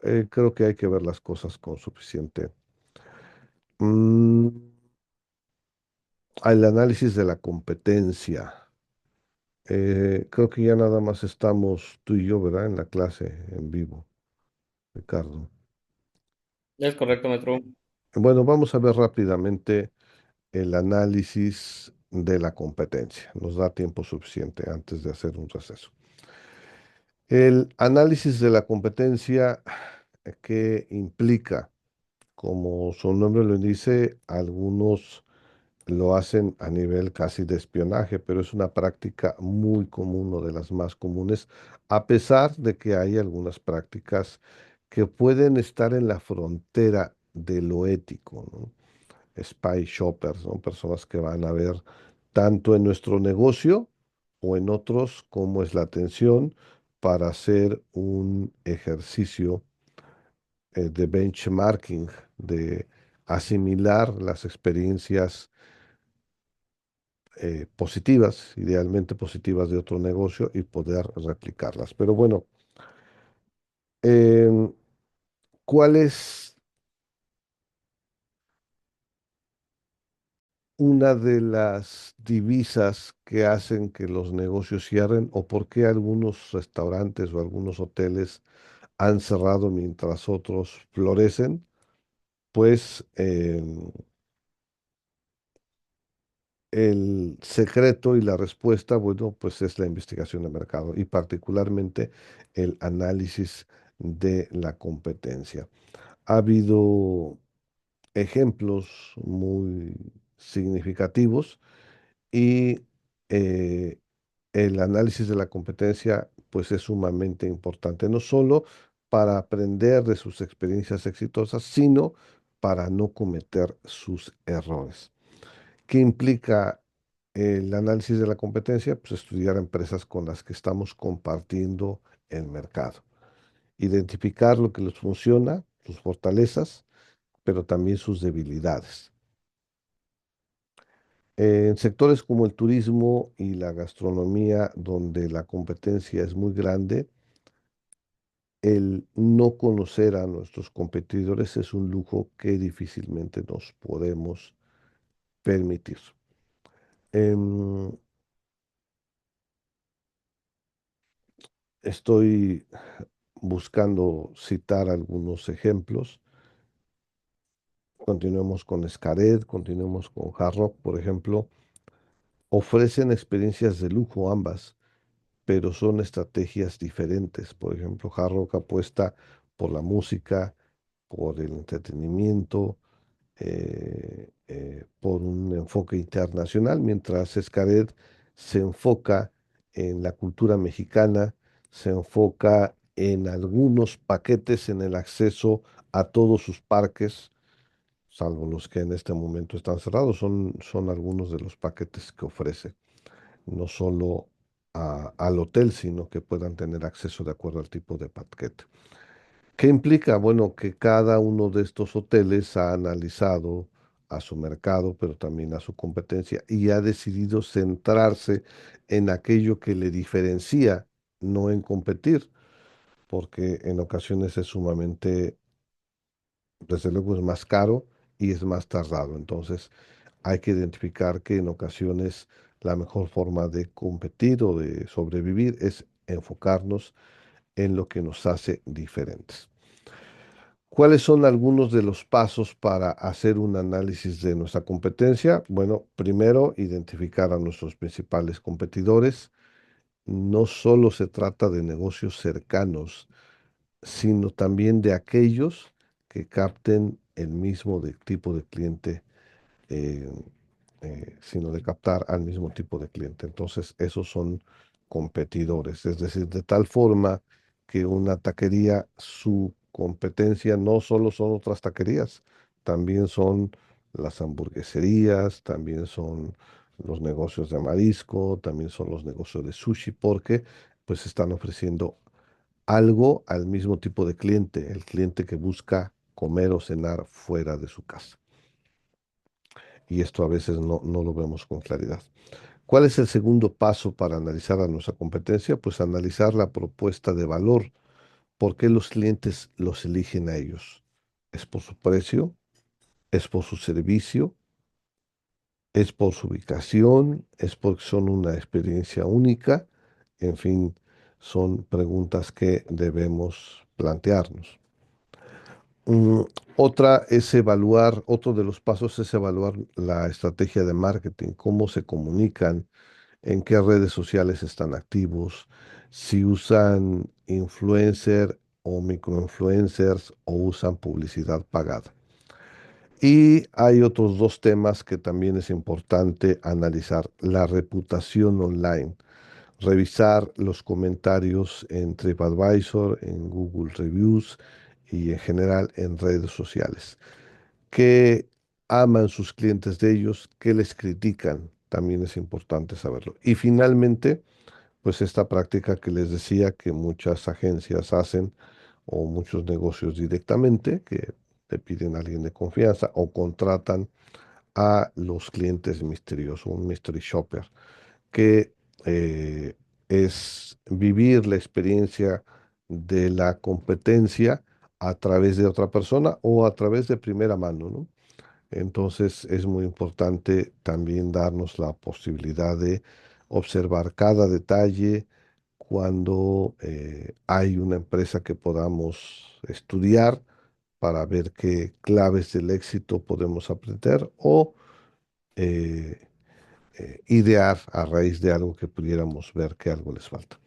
creo que hay que ver las cosas con suficiente. Mm, el análisis de la competencia. Creo que ya nada más estamos tú y yo, ¿verdad? En la clase en vivo, Ricardo. Es correcto, maestro. Bueno, vamos a ver rápidamente el análisis de la competencia. Nos da tiempo suficiente antes de hacer un receso. El análisis de la competencia que implica, como su nombre lo dice, algunos lo hacen a nivel casi de espionaje, pero es una práctica muy común o de las más comunes, a pesar de que hay algunas prácticas que pueden estar en la frontera de lo ético, ¿no? Spy shoppers, son personas que van a ver tanto en nuestro negocio o en otros cómo es la atención para hacer un ejercicio de benchmarking, de asimilar las experiencias positivas, idealmente positivas de otro negocio y poder replicarlas. Pero bueno, em, ¿cuál es una de las divisas que hacen que los negocios cierren o por qué algunos restaurantes o algunos hoteles han cerrado mientras otros florecen? Pues el secreto y la respuesta, bueno, pues es la investigación de mercado y particularmente el análisis de la competencia. Ha habido ejemplos muy significativos y eh, el análisis de la competencia pues es sumamente importante, no solo para aprender de sus experiencias exitosas, sino para no cometer sus errores. ¿Qué implica el análisis de la competencia? Pues estudiar empresas con las que estamos compartiendo el mercado, identificar lo que les funciona, sus fortalezas, pero también sus debilidades. En sectores como el turismo y la gastronomía, donde la competencia es muy grande, el no conocer a nuestros competidores es un lujo que difícilmente nos podemos permitir. Em, Estoy buscando citar algunos ejemplos. Continuemos con Xcaret, continuemos con Hard Rock, por ejemplo. Ofrecen experiencias de lujo ambas, pero son estrategias diferentes. Por ejemplo, Hard Rock apuesta por la música, por el entretenimiento, por un enfoque internacional, mientras Xcaret se enfoca en la cultura mexicana, se enfoca en algunos paquetes en el acceso a todos sus parques, salvo los que en este momento están cerrados, son algunos de los paquetes que ofrece, no solo al hotel, sino que puedan tener acceso de acuerdo al tipo de paquete. ¿Qué implica? Bueno, que cada uno de estos hoteles ha analizado a su mercado, pero también a su competencia y ha decidido centrarse en aquello que le diferencia, no en competir, porque en ocasiones es sumamente, desde luego es más caro y es más tardado. Entonces hay que identificar que en ocasiones la mejor forma de competir o de sobrevivir es enfocarnos en lo que nos hace diferentes. ¿Cuáles son algunos de los pasos para hacer un análisis de nuestra competencia? Bueno, primero, identificar a nuestros principales competidores. No solo se trata de negocios cercanos, sino también de aquellos que capten el mismo tipo de cliente, eh, sino de captar al mismo tipo de cliente. Entonces, esos son competidores, es decir, de tal forma que una taquería, su competencia no solo son otras taquerías, también son las hamburgueserías, también son los negocios de marisco, también son los negocios de sushi, porque pues están ofreciendo algo al mismo tipo de cliente, el cliente que busca comer o cenar fuera de su casa. Y esto a veces no lo vemos con claridad. ¿Cuál es el segundo paso para analizar a nuestra competencia? Pues analizar la propuesta de valor. ¿Por qué los clientes los eligen a ellos? ¿Es por su precio? ¿Es por su servicio? ¿Es por su ubicación? ¿Es porque son una experiencia única? En fin, son preguntas que debemos plantearnos. Mm, Otra es evaluar, otro de los pasos es evaluar la estrategia de marketing, cómo se comunican, en qué redes sociales están activos, si usan influencer o microinfluencers o usan publicidad pagada. Y hay otros dos temas que también es importante analizar: la reputación online, revisar los comentarios en TripAdvisor, en Google Reviews y en general en redes sociales. ¿Qué aman sus clientes de ellos? ¿Qué les critican? También es importante saberlo. Y finalmente, pues esta práctica que les decía que muchas agencias hacen o muchos negocios directamente, que te piden a alguien de confianza o contratan a los clientes misteriosos, un mystery shopper, que eh, es vivir la experiencia de la competencia a través de otra persona o a través de primera mano, ¿no? Entonces es muy importante también darnos la posibilidad de observar cada detalle cuando hay una empresa que podamos estudiar para ver qué claves del éxito podemos aprender o eh, idear a raíz de algo que pudiéramos ver que algo les falta.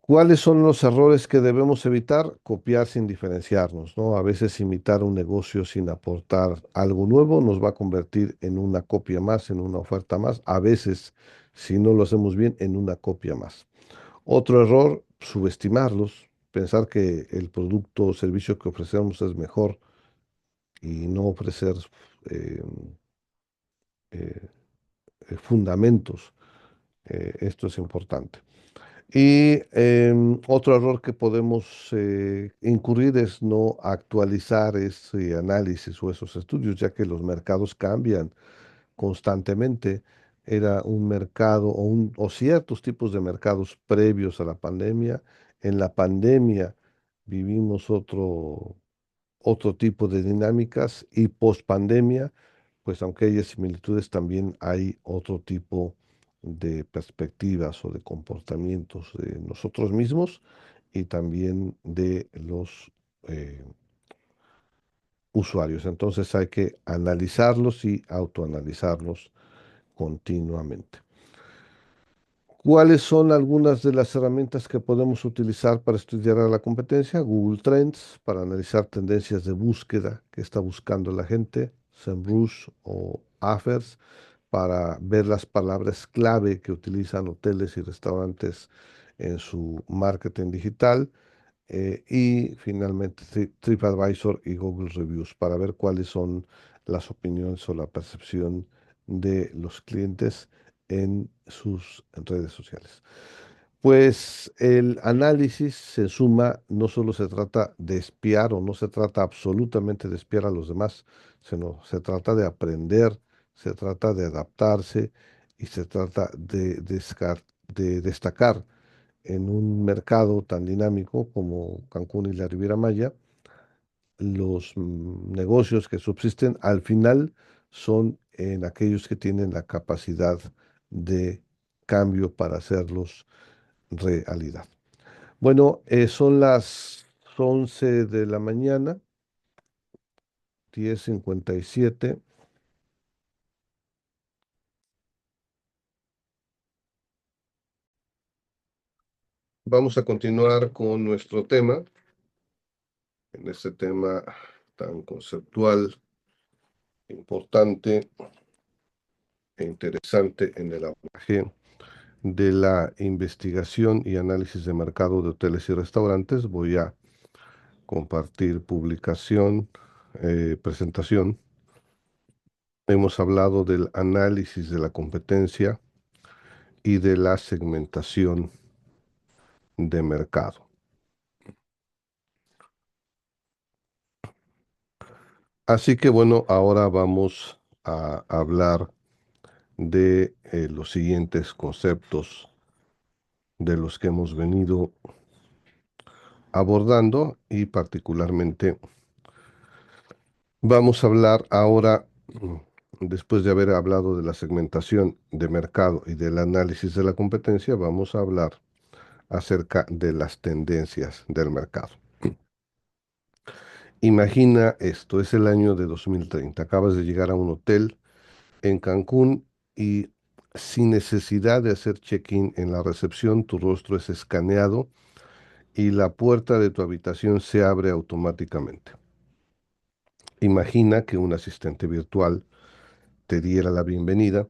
¿Cuáles son los errores que debemos evitar? Copiar sin diferenciarnos, ¿no? A veces imitar un negocio sin aportar algo nuevo nos va a convertir en una copia más, en una oferta más. A veces, si no lo hacemos bien, en una copia más. Otro error, subestimarlos, pensar que el producto o servicio que ofrecemos es mejor y no ofrecer eh, eh, fundamentos. Esto es importante. Y otro error que podemos incurrir es no actualizar ese análisis o esos estudios, ya que los mercados cambian constantemente. Era un mercado o ciertos tipos de mercados previos a la pandemia. En la pandemia vivimos otro tipo de dinámicas y post pandemia, pues aunque haya similitudes, también hay otro tipo de perspectivas o de comportamientos de nosotros mismos y también de los eh, usuarios. Entonces hay que analizarlos y autoanalizarlos continuamente. ¿Cuáles son algunas de las herramientas que podemos utilizar para estudiar a la competencia? Google Trends, para analizar tendencias de búsqueda que está buscando la gente, SEMrush o Ahrefs, para ver las palabras clave que utilizan hoteles y restaurantes en su marketing digital. Y finalmente TripAdvisor y Google Reviews para ver cuáles son las opiniones o la percepción de los clientes en sus redes sociales. Pues el análisis se suma, no solo se trata de espiar o no se trata absolutamente de espiar a los demás, sino se trata de aprender, se trata de adaptarse y se trata de destacar en un mercado tan dinámico como Cancún y la Riviera Maya. Los negocios que subsisten al final son en aquellos que tienen la capacidad de cambio para hacerlos realidad. Bueno, son las 11 de la mañana, 10:57. Vamos a continuar con nuestro tema, en este tema tan conceptual, importante e interesante en el abordaje de la investigación y análisis de mercado de hoteles y restaurantes. Voy a compartir publicación, presentación. Hemos hablado del análisis de la competencia y de la segmentación de mercado. Así que bueno, ahora vamos a hablar de los siguientes conceptos de los que hemos venido abordando y particularmente vamos a hablar ahora, después de haber hablado de la segmentación de mercado y del análisis de la competencia, vamos a hablar acerca de las tendencias del mercado. Imagina esto, es el año de 2030, acabas de llegar a un hotel en Cancún y sin necesidad de hacer check-in en la recepción, tu rostro es escaneado y la puerta de tu habitación se abre automáticamente. Imagina que un asistente virtual te diera la bienvenida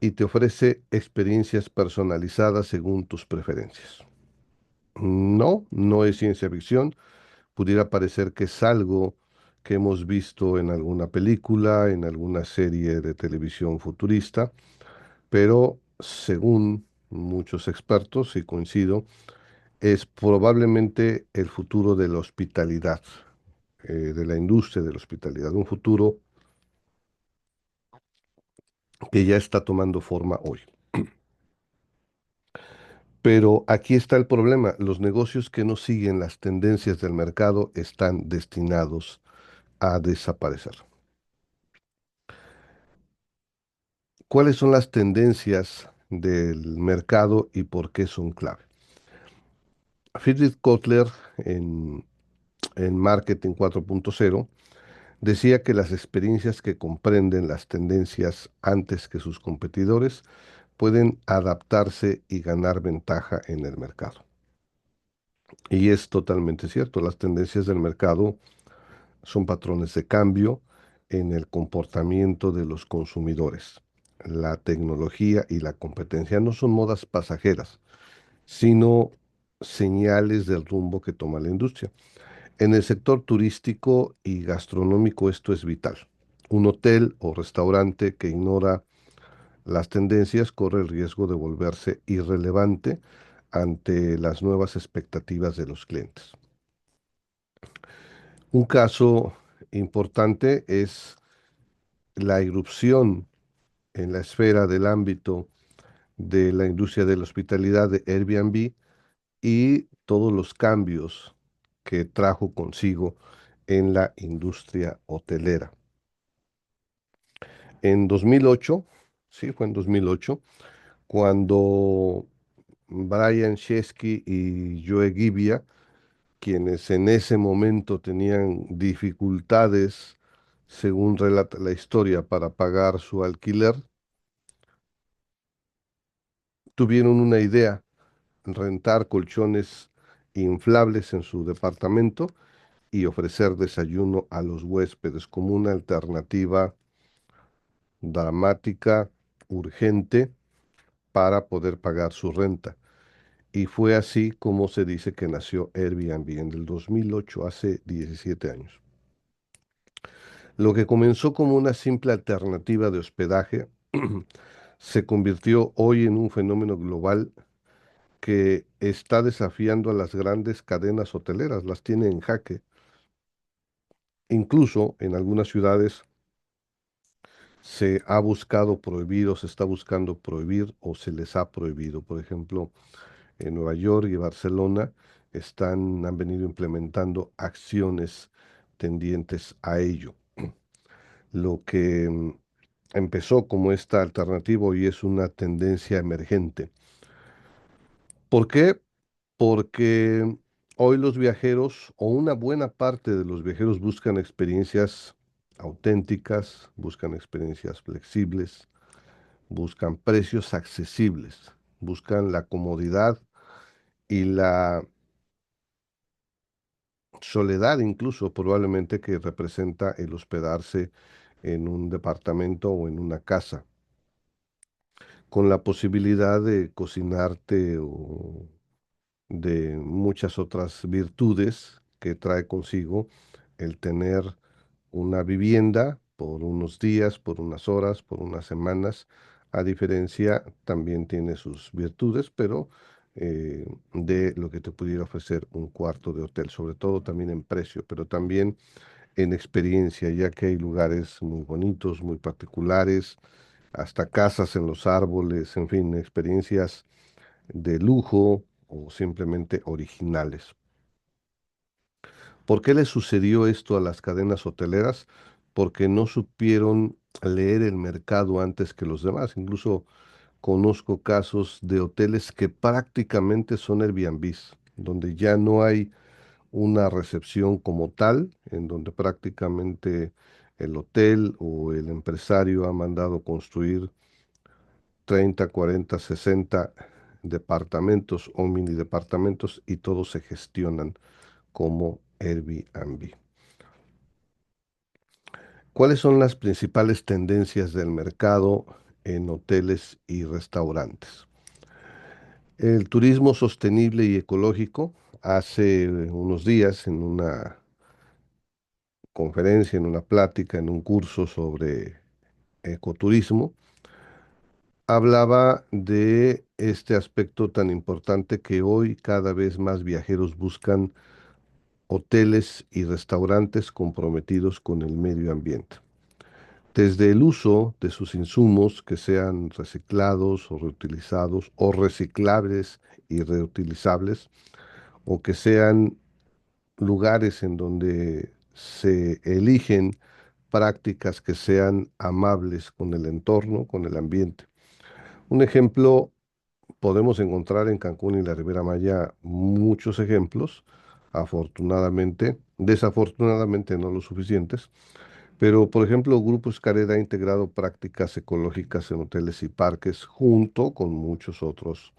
y te ofrece experiencias personalizadas según tus preferencias. No, no es ciencia ficción. Pudiera parecer que es algo que hemos visto en alguna película, en alguna serie de televisión futurista, pero según muchos expertos, y coincido, es probablemente el futuro de la hospitalidad, de la industria de la hospitalidad, un futuro que ya está tomando forma hoy. Pero aquí está el problema. Los negocios que no siguen las tendencias del mercado están destinados a desaparecer. ¿Cuáles son las tendencias del mercado y por qué son clave? Friedrich Kotler en Marketing 4.0 Decía que las experiencias que comprenden las tendencias antes que sus competidores pueden adaptarse y ganar ventaja en el mercado. Y es totalmente cierto, las tendencias del mercado son patrones de cambio en el comportamiento de los consumidores. La tecnología y la competencia no son modas pasajeras, sino señales del rumbo que toma la industria. En el sector turístico y gastronómico esto es vital. Un hotel o restaurante que ignora las tendencias corre el riesgo de volverse irrelevante ante las nuevas expectativas de los clientes. Un caso importante es la irrupción en la esfera del ámbito de la industria de la hospitalidad de Airbnb y todos los cambios que trajo consigo en la industria hotelera. En 2008, sí, fue en 2008, cuando Brian Chesky y Joe Gibbia, quienes en ese momento tenían dificultades, según relata la historia, para pagar su alquiler, tuvieron una idea: rentar colchones inflables en su departamento y ofrecer desayuno a los huéspedes como una alternativa dramática, urgente, para poder pagar su renta. Y fue así como se dice que nació Airbnb en el 2008, hace 17 años. Lo que comenzó como una simple alternativa de hospedaje se convirtió hoy en un fenómeno global que está desafiando a las grandes cadenas hoteleras, las tiene en jaque. Incluso en algunas ciudades se ha buscado prohibir o se está buscando prohibir o se les ha prohibido. Por ejemplo, en Nueva York y Barcelona han venido implementando acciones tendientes a ello. Lo que empezó como esta alternativa y es una tendencia emergente. ¿Por qué? Porque hoy los viajeros o una buena parte de los viajeros buscan experiencias auténticas, buscan experiencias flexibles, buscan precios accesibles, buscan la comodidad y la soledad incluso probablemente que representa el hospedarse en un departamento o en una casa, con la posibilidad de cocinarte o de muchas otras virtudes que trae consigo el tener una vivienda por unos días, por unas horas, por unas semanas. A diferencia, también tiene sus virtudes, pero de lo que te pudiera ofrecer un cuarto de hotel, sobre todo también en precio, pero también en experiencia, ya que hay lugares muy bonitos, muy particulares, hasta casas en los árboles, en fin, experiencias de lujo o simplemente originales. ¿Por qué le sucedió esto a las cadenas hoteleras? Porque no supieron leer el mercado antes que los demás. Incluso conozco casos de hoteles que prácticamente son Airbnbs, donde ya no hay una recepción como tal, en donde prácticamente el hotel o el empresario ha mandado construir 30, 40, 60 departamentos o mini departamentos y todos se gestionan como Airbnb. ¿Cuáles son las principales tendencias del mercado en hoteles y restaurantes? El turismo sostenible y ecológico. Hace unos días en una conferencia, en una plática, en un curso sobre ecoturismo, hablaba de este aspecto tan importante que hoy cada vez más viajeros buscan hoteles y restaurantes comprometidos con el medio ambiente. Desde el uso de sus insumos que sean reciclados o reutilizados o reciclables y reutilizables, o que sean lugares en donde se eligen prácticas que sean amables con el entorno, con el ambiente. Un ejemplo, podemos encontrar en Cancún y la Ribera Maya muchos ejemplos, afortunadamente, desafortunadamente no los suficientes, Pero, por ejemplo, Grupo Xcaret ha integrado prácticas ecológicas en hoteles y parques junto con muchos otros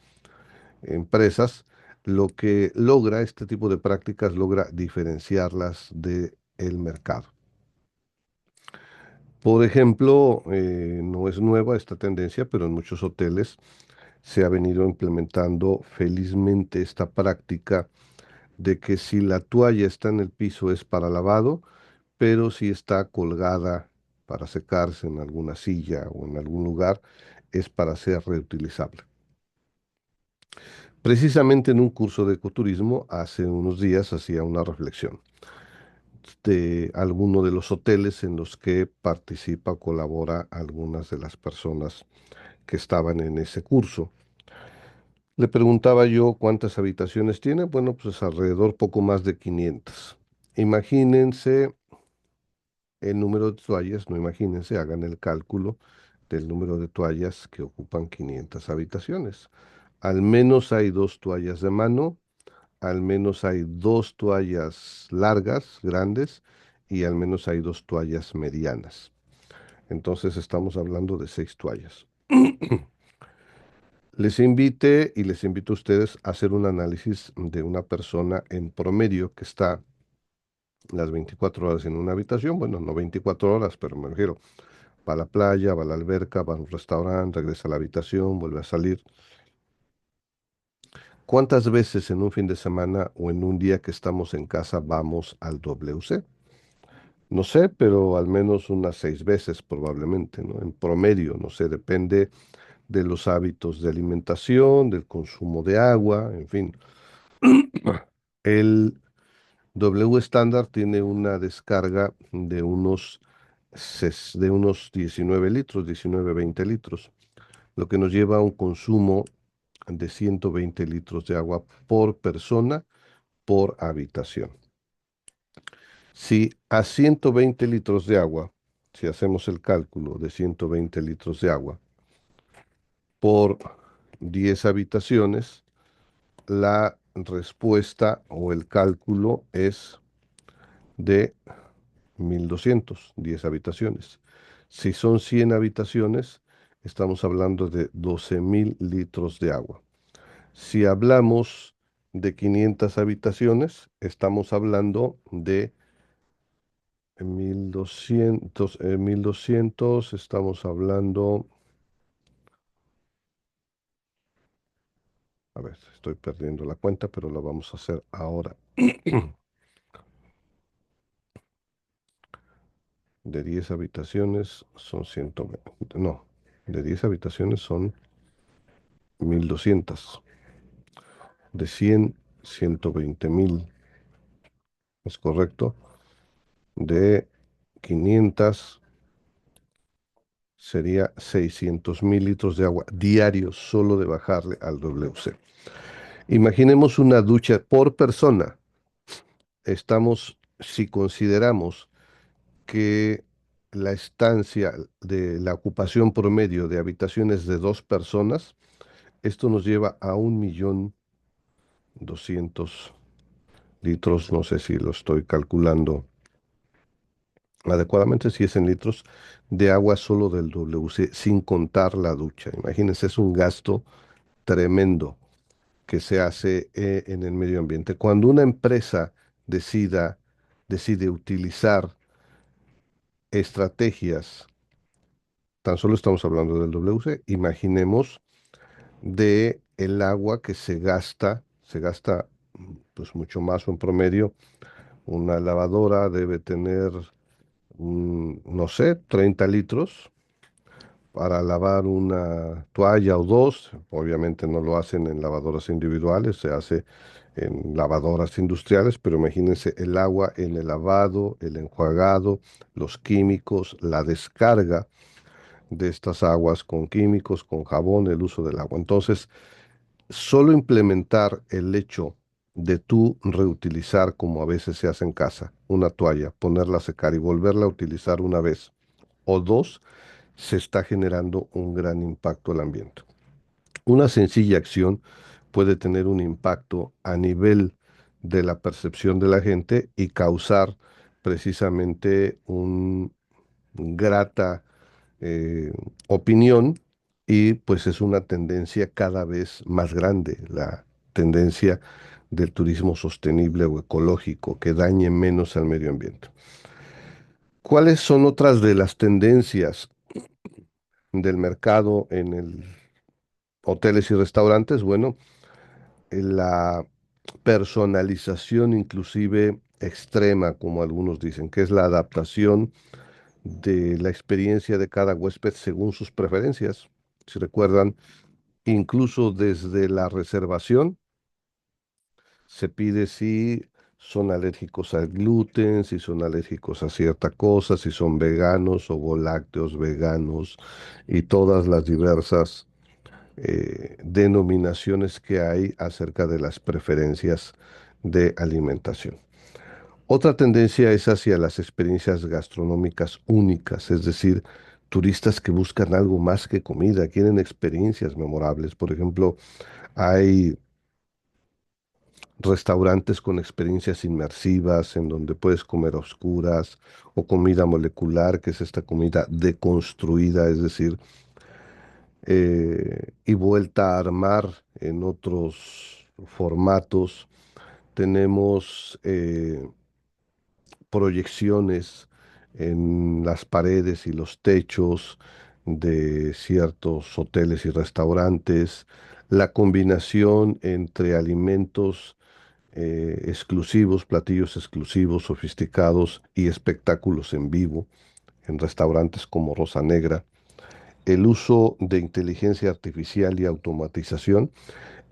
empresas. Lo que logra este tipo de prácticas logra diferenciarlas del mercado. Por ejemplo, no es nueva esta tendencia, pero en muchos hoteles se ha venido implementando felizmente esta práctica de que si la toalla está en el piso es para lavado, pero si está colgada para secarse en alguna silla o en algún lugar, es para ser reutilizable. Precisamente en un curso de ecoturismo, hace unos días hacía una reflexión de alguno de los hoteles en los que participa o colabora algunas de las personas que estaban en ese curso. Le preguntaba yo cuántas habitaciones tiene. Bueno, pues alrededor poco más de 500. Imagínense el número de toallas, no imagínense, hagan el cálculo del número de toallas que ocupan 500 habitaciones. Al menos hay dos toallas de mano, al menos hay dos toallas largas, grandes, y al menos hay dos toallas medianas. Entonces estamos hablando de 6 toallas. Les invito a ustedes a hacer un análisis de una persona en promedio que está las 24 horas en una habitación. Bueno, no 24 horas, pero me refiero, va a la playa, va a la alberca, va a un restaurante, regresa a la habitación, vuelve a salir. ¿Cuántas veces en un fin de semana o en un día que estamos en casa vamos al WC? No sé, pero al menos unas 6 veces probablemente, ¿no? En promedio, no sé, depende de los hábitos de alimentación, del consumo de agua, en fin. El W estándar tiene una descarga de unos 19 litros, 19, 20 litros, lo que nos lleva a un consumo de 120 litros de agua por persona por habitación. Si a 120 litros de agua, si hacemos el cálculo de 120 litros de agua por 10 habitaciones, la respuesta o el cálculo es de 1200, 10 habitaciones. Si son 100 habitaciones, estamos hablando de 12.000 litros de agua. Si hablamos de 500 habitaciones, estamos hablando de 1200, estamos hablando, a ver, estoy perdiendo la cuenta, pero la vamos a hacer ahora. De 10 habitaciones son 120, no, de 10 habitaciones son 1200. De 100, 120.000, ¿es correcto? De 500 sería 600.000 litros de agua diarios solo de bajarle al WC. Imaginemos una ducha por persona. Si consideramos que la estancia de la ocupación promedio de habitaciones de 2 personas, esto nos lleva a 1.200.000 litros, no sé si lo estoy calculando adecuadamente, si es en litros, de agua solo del WC, sin contar la ducha. Imagínense, es un gasto tremendo que se hace en el medio ambiente. Cuando una empresa decida, decide utilizar estrategias, tan solo estamos hablando del WC, imaginemos de el agua que se gasta pues mucho más o en promedio. Una lavadora debe tener, no sé, 30 litros para lavar una toalla o dos. Obviamente no lo hacen en lavadoras individuales, se hace en lavadoras industriales, pero imagínense el agua en el lavado, el enjuagado, los químicos, la descarga de estas aguas con químicos, con jabón, el uso del agua. Entonces, solo implementar el hecho de tú reutilizar, como a veces se hace en casa, una toalla, ponerla a secar y volverla a utilizar una vez o dos, se está generando un gran impacto al ambiente. Una sencilla acción puede tener un impacto a nivel de la percepción de la gente y causar precisamente grata eh, opinión, y pues es una tendencia cada vez más grande, la tendencia del turismo sostenible o ecológico que dañe menos al medio ambiente. ¿Cuáles son otras de las tendencias del mercado en el hoteles y restaurantes? Bueno, la personalización inclusive extrema, como algunos dicen, que es la adaptación de la experiencia de cada huésped según sus preferencias. Si recuerdan, incluso desde la reservación se pide si son alérgicos al gluten, si son alérgicos a cierta cosa, si son veganos o lácteos veganos y todas las diversas denominaciones que hay acerca de las preferencias de alimentación. Otra tendencia es hacia las experiencias gastronómicas únicas, es decir, turistas que buscan algo más que comida, quieren experiencias memorables. Por ejemplo, hay restaurantes con experiencias inmersivas en donde puedes comer a oscuras o comida molecular, que es esta comida deconstruida, es decir, y vuelta a armar en otros formatos. Tenemos proyecciones en las paredes y los techos de ciertos hoteles y restaurantes, la combinación entre alimentos exclusivos, platillos exclusivos, sofisticados y espectáculos en vivo en restaurantes como Rosa Negra. El uso de inteligencia artificial y automatización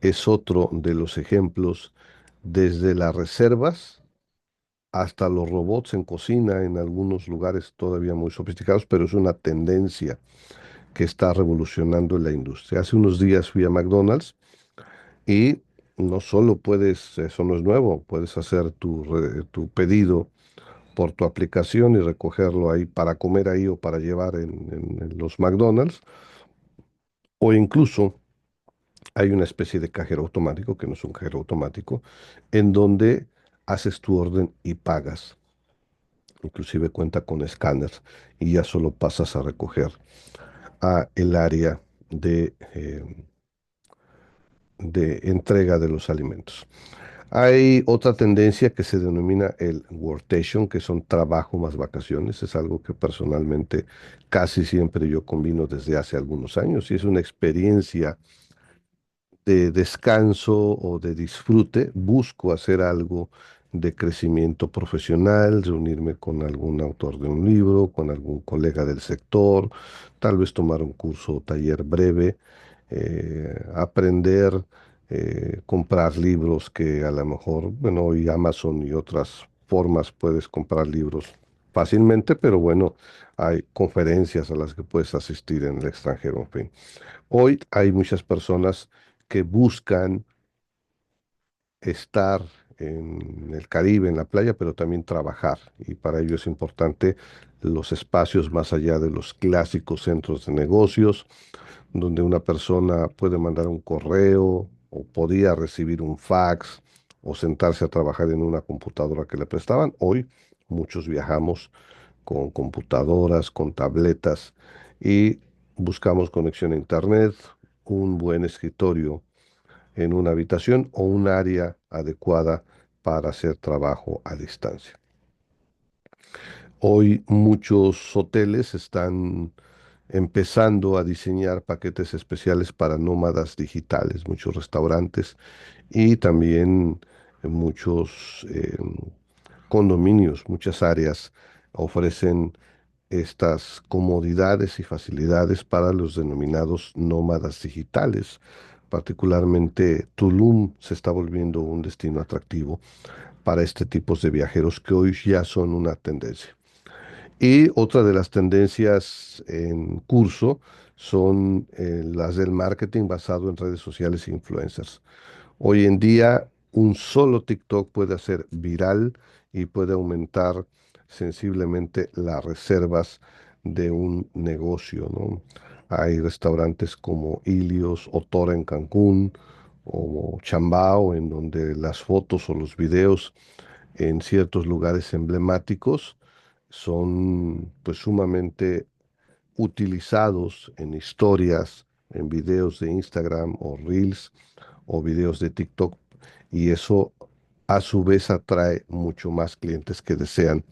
es otro de los ejemplos, desde las reservas hasta los robots en cocina, en algunos lugares todavía muy sofisticados, pero es una tendencia que está revolucionando la industria. Hace unos días fui a McDonald's y no solo puedes, eso no es nuevo, puedes hacer tu pedido por tu aplicación y recogerlo ahí para comer ahí o para llevar en los McDonald's, o incluso hay una especie de cajero automático, que no es un cajero automático, en donde haces tu orden y pagas. Inclusive cuenta con escáner y ya solo pasas a recoger a el área de entrega de los alimentos. Hay otra tendencia que se denomina el workation, que son trabajo más vacaciones. Es algo que personalmente casi siempre yo combino desde hace algunos años y es una experiencia de descanso o de disfrute. Busco hacer algo de crecimiento profesional, reunirme con algún autor de un libro, con algún colega del sector, tal vez tomar un curso o taller breve, aprender, comprar libros que a lo mejor, bueno, hoy Amazon y otras formas puedes comprar libros fácilmente, pero bueno, hay conferencias a las que puedes asistir en el extranjero, en fin. Hoy hay muchas personas que buscan estar en el Caribe, en la playa, pero también trabajar. Y para ello es importante los espacios más allá de los clásicos centros de negocios, donde una persona puede mandar un correo o podía recibir un fax o sentarse a trabajar en una computadora que le prestaban. Hoy muchos viajamos con computadoras, con tabletas y buscamos conexión a Internet, un buen escritorio en una habitación o un área adecuada para hacer trabajo a distancia. Hoy muchos hoteles están empezando a diseñar paquetes especiales para nómadas digitales, muchos restaurantes y también muchos condominios, muchas áreas ofrecen estas comodidades y facilidades para los denominados nómadas digitales. Particularmente Tulum se está volviendo un destino atractivo para este tipo de viajeros que hoy ya son una tendencia. Y otra de las tendencias en curso son las del marketing basado en redes sociales e influencers. Hoy en día, un solo TikTok puede hacer viral y puede aumentar sensiblemente las reservas de un negocio, ¿no? Hay restaurantes como Ilios o Tora en Cancún o Chambao, en donde las fotos o los videos en ciertos lugares emblemáticos son pues sumamente utilizados en historias, en videos de Instagram o Reels o videos de TikTok, y eso a su vez atrae mucho más clientes que desean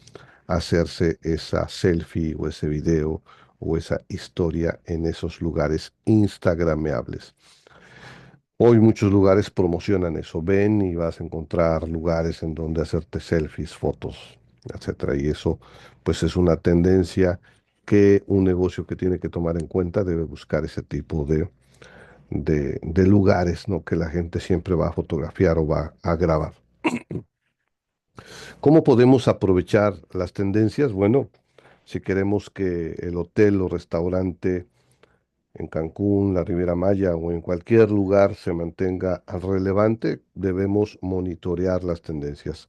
hacerse esa selfie o ese video o esa historia en esos lugares instagrameables. Hoy muchos lugares promocionan eso. Ven y vas a encontrar lugares en donde hacerte selfies, fotos, etcétera. Y eso, pues, es una tendencia que un negocio que tiene que tomar en cuenta debe buscar ese tipo de lugares, ¿no? Que la gente siempre va a fotografiar o va a grabar. ¿Cómo podemos aprovechar las tendencias? Bueno, si queremos que el hotel o restaurante en Cancún, la Riviera Maya o en cualquier lugar se mantenga relevante, debemos monitorear las tendencias,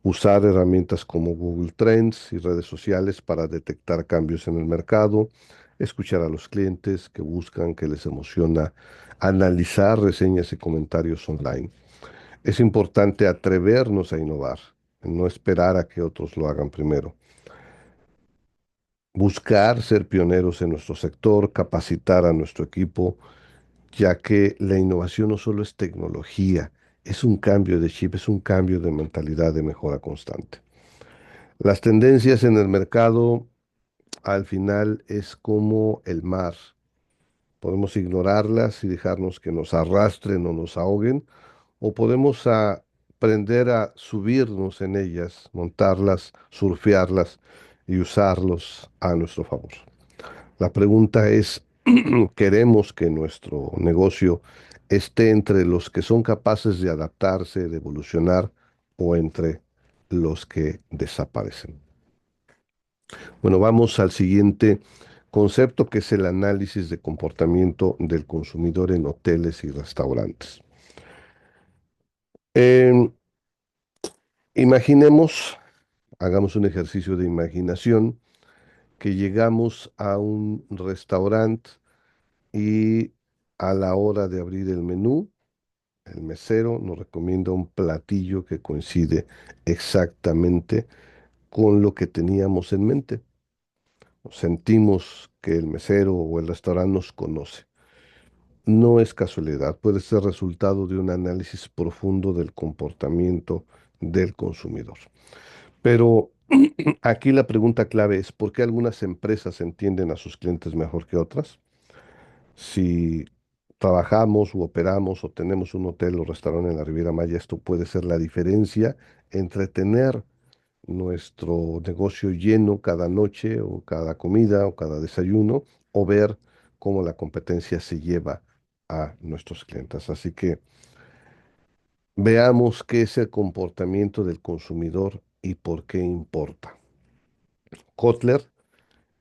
usar herramientas como Google Trends y redes sociales para detectar cambios en el mercado, escuchar a los clientes que buscan, que les emociona, analizar reseñas y comentarios online. Es importante atrevernos a innovar, no esperar a que otros lo hagan primero. Buscar ser pioneros en nuestro sector, capacitar a nuestro equipo, ya que la innovación no solo es tecnología, es un cambio de chip, es un cambio de mentalidad de mejora constante. Las tendencias en el mercado al final es como el mar. Podemos ignorarlas y dejarnos que nos arrastren o nos ahoguen, o podemos aprender a subirnos en ellas, montarlas, surfearlas y usarlos a nuestro favor. La pregunta es, ¿queremos que nuestro negocio esté entre los que son capaces de adaptarse, de evolucionar, o entre los que desaparecen? Bueno, vamos al siguiente concepto, que es el análisis de comportamiento del consumidor en hoteles y restaurantes. Em, Imaginemos, hagamos un ejercicio de imaginación, que llegamos a un restaurante y a la hora de abrir el menú, el mesero nos recomienda un platillo que coincide exactamente con lo que teníamos en mente. Sentimos que el mesero o el restaurante nos conoce. No es casualidad, puede ser resultado de un análisis profundo del comportamiento del consumidor. Pero aquí la pregunta clave es, ¿por qué algunas empresas entienden a sus clientes mejor que otras? Si trabajamos u operamos o tenemos un hotel o restaurante en la Riviera Maya, esto puede ser la diferencia entre tener nuestro negocio lleno cada noche o cada comida o cada desayuno, o ver cómo la competencia se lleva a nuestros clientes. Así que veamos qué es el comportamiento del consumidor y por qué importa. Kotler,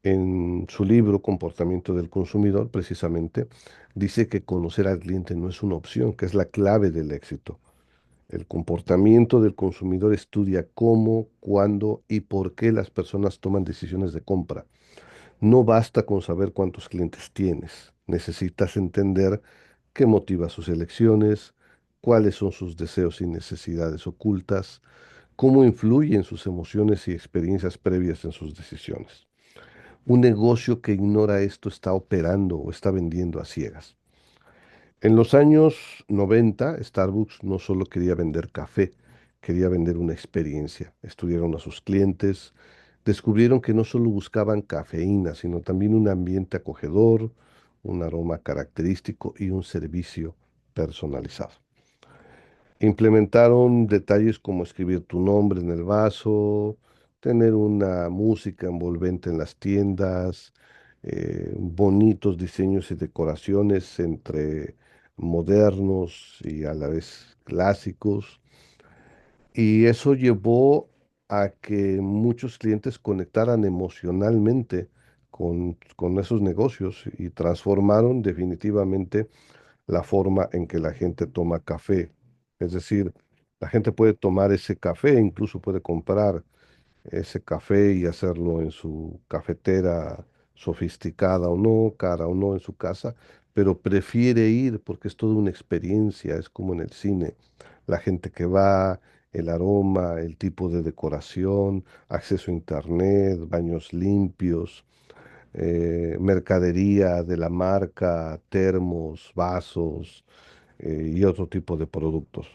en su libro Comportamiento del Consumidor, precisamente, dice que conocer al cliente no es una opción, que es la clave del éxito. El comportamiento del consumidor estudia cómo, cuándo y por qué las personas toman decisiones de compra. No basta con saber cuántos clientes tienes. Necesitas entender qué motiva sus elecciones, cuáles son sus deseos y necesidades ocultas, cómo influyen sus emociones y experiencias previas en sus decisiones. Un negocio que ignora esto está operando o está vendiendo a ciegas. En los años 90, Starbucks no solo quería vender café, quería vender una experiencia. Estudiaron a sus clientes, descubrieron que no solo buscaban cafeína, sino también un ambiente acogedor, un aroma característico y un servicio personalizado. Implementaron detalles como escribir tu nombre en el vaso, tener una música envolvente en las tiendas, bonitos diseños y decoraciones entre modernos y a la vez clásicos. Y eso llevó a que muchos clientes conectaran emocionalmente con esos negocios y transformaron definitivamente la forma en que la gente toma café. Es decir, la gente puede tomar ese café, incluso puede comprar ese café y hacerlo en su cafetera sofisticada o no, cara o no, en su casa, pero prefiere ir porque es toda una experiencia, es como en el cine, la gente que va el aroma, el tipo de decoración, acceso a internet, baños limpios, mercadería de la marca, termos, vasos y otro tipo de productos.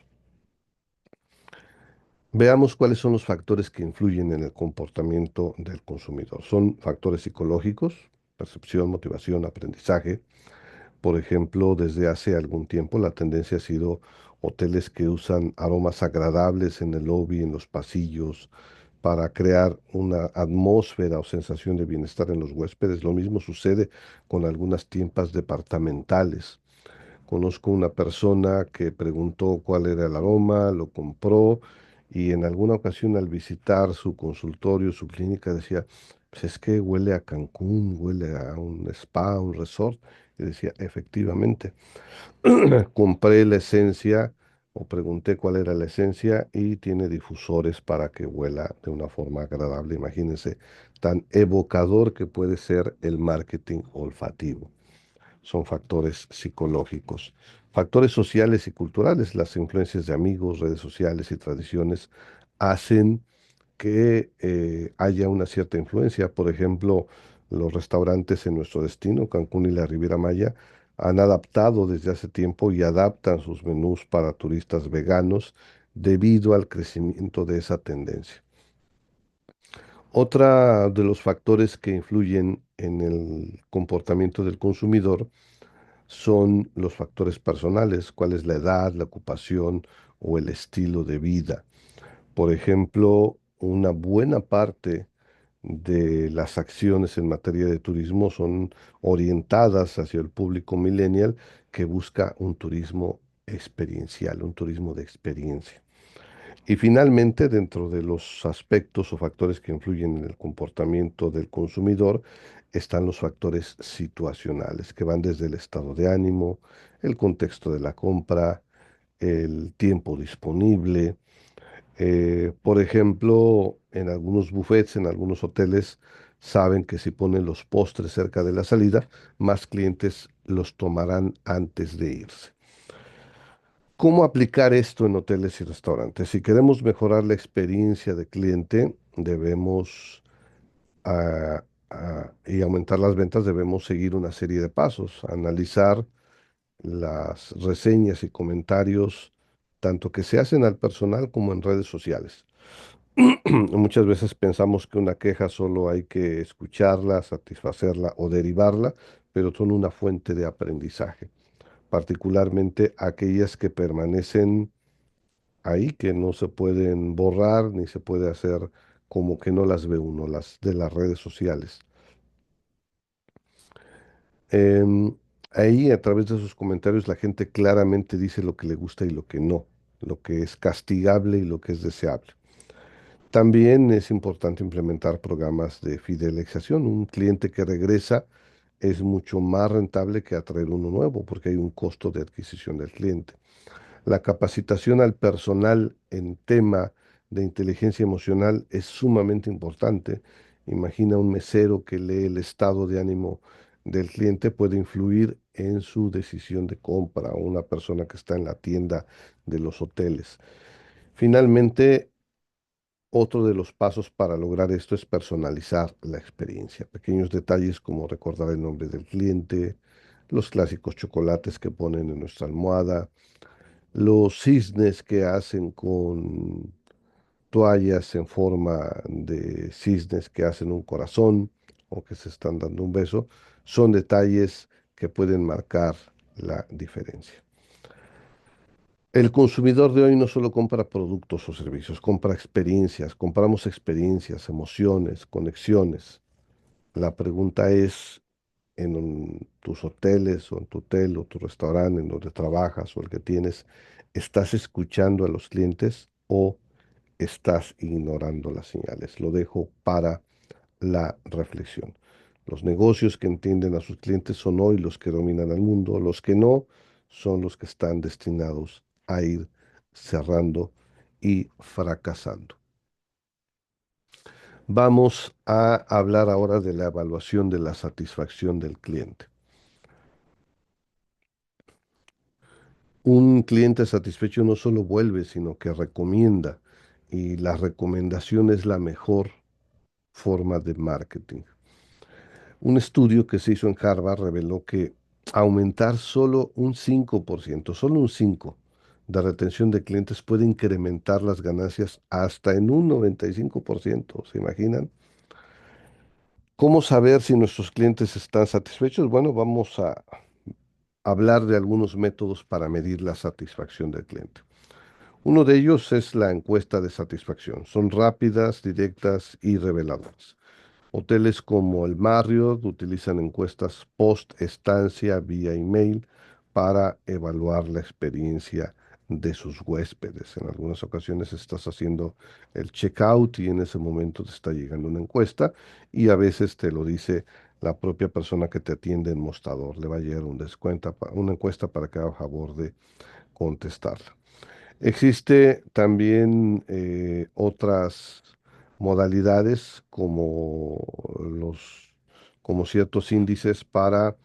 Veamos cuáles son los factores que influyen en el comportamiento del consumidor. Son factores psicológicos, percepción, motivación, aprendizaje. Por ejemplo, desde hace algún tiempo la tendencia ha sido hoteles que usan aromas agradables en el lobby, en los pasillos, para crear una atmósfera o sensación de bienestar en los huéspedes. Lo mismo sucede con algunas tiendas departamentales. Conozco una persona que preguntó cuál era el aroma, lo compró y en alguna ocasión al visitar su consultorio, su clínica, decía, pues es que huele a Cancún, huele a un spa, un resort. Y decía, efectivamente, compré la esencia o pregunté cuál era la esencia y tiene difusores para que huela de una forma agradable. Imagínense, tan evocador que puede ser el marketing olfativo. Son factores psicológicos. Factores sociales y culturales, las influencias de amigos, redes sociales y tradiciones hacen que haya una cierta influencia. Por ejemplo, los restaurantes en nuestro destino, Cancún y la Riviera Maya, han adaptado desde hace tiempo y adaptan sus menús para turistas veganos debido al crecimiento de esa tendencia. Otra de los factores que influyen en el comportamiento del consumidor son los factores personales, cuál es la edad, la ocupación o el estilo de vida. Por ejemplo, una buena parte de las acciones en materia de turismo son orientadas hacia el público millennial que busca un turismo experiencial, un turismo de experiencia. Y finalmente, dentro de los aspectos o factores que influyen en el comportamiento del consumidor, están los factores situacionales, que van desde el estado de ánimo, el contexto de la compra, el tiempo disponible. Por ejemplo, en algunos buffets, en algunos hoteles, saben que si ponen los postres cerca de la salida, más clientes los tomarán antes de irse. ¿Cómo aplicar esto en hoteles y restaurantes? Si queremos mejorar la experiencia de cliente, debemos y aumentar las ventas, debemos seguir una serie de pasos, analizar las reseñas y comentarios, tanto que se hacen al personal como en redes sociales. Muchas veces pensamos que una queja solo hay que escucharla, satisfacerla o derivarla, pero son una fuente de aprendizaje, particularmente aquellas que permanecen ahí, que no se pueden borrar ni se puede hacer como que no las ve uno, las de las redes sociales. Em, Ahí a través de sus comentarios la gente claramente dice lo que le gusta y lo que no, lo que es castigable y lo que es deseable. También es importante implementar programas de fidelización. Un cliente que regresa es mucho más rentable que atraer uno nuevo porque hay un costo de adquisición del cliente. La capacitación al personal en tema de inteligencia emocional es sumamente importante. Imagina un mesero que lee el estado de ánimo del cliente puede influir en su decisión de compra o una persona que está en la tienda de los hoteles. Finalmente, otro de los pasos para lograr esto es personalizar la experiencia. Pequeños detalles como recordar el nombre del cliente, los clásicos chocolates que ponen en nuestra almohada, los cisnes que hacen con toallas en forma de cisnes que hacen un corazón o que se están dando un beso, son detalles que pueden marcar la diferencia. El consumidor de hoy no solo compra productos o servicios, compra experiencias, compramos experiencias, emociones, conexiones. La pregunta es, tus hoteles o en tu hotel o tu restaurante en donde trabajas o el que tienes, ¿estás escuchando a los clientes o estás ignorando las señales? Lo dejo para la reflexión. Los negocios que entienden a sus clientes son hoy los que dominan al mundo, los que no son los que están destinados a ir cerrando y fracasando. Vamos a hablar ahora de la evaluación de la satisfacción del cliente. Un cliente satisfecho no solo vuelve, sino que recomienda. y la recomendación es la mejor forma de marketing. Un estudio que se hizo en Harvard reveló que aumentar solo un 5%, solo un 5% de retención de clientes puede incrementar las ganancias hasta en un 95%. ¿Se imaginan? ¿Cómo saber si nuestros clientes están satisfechos? Bueno, vamos a hablar de algunos métodos para medir la satisfacción del cliente. Uno de ellos es la encuesta de satisfacción. Son rápidas, directas y reveladoras. Hoteles como el Marriott utilizan encuestas post-estancia vía email para evaluar la experiencia de sus huéspedes. En algunas ocasiones estás haciendo el checkout y en ese momento te está llegando una encuesta y a veces te lo dice la propia persona que te atiende en mostrador. Le va a llegar una encuesta para que haga favor de contestarla. Existe también otras modalidades como ciertos índices para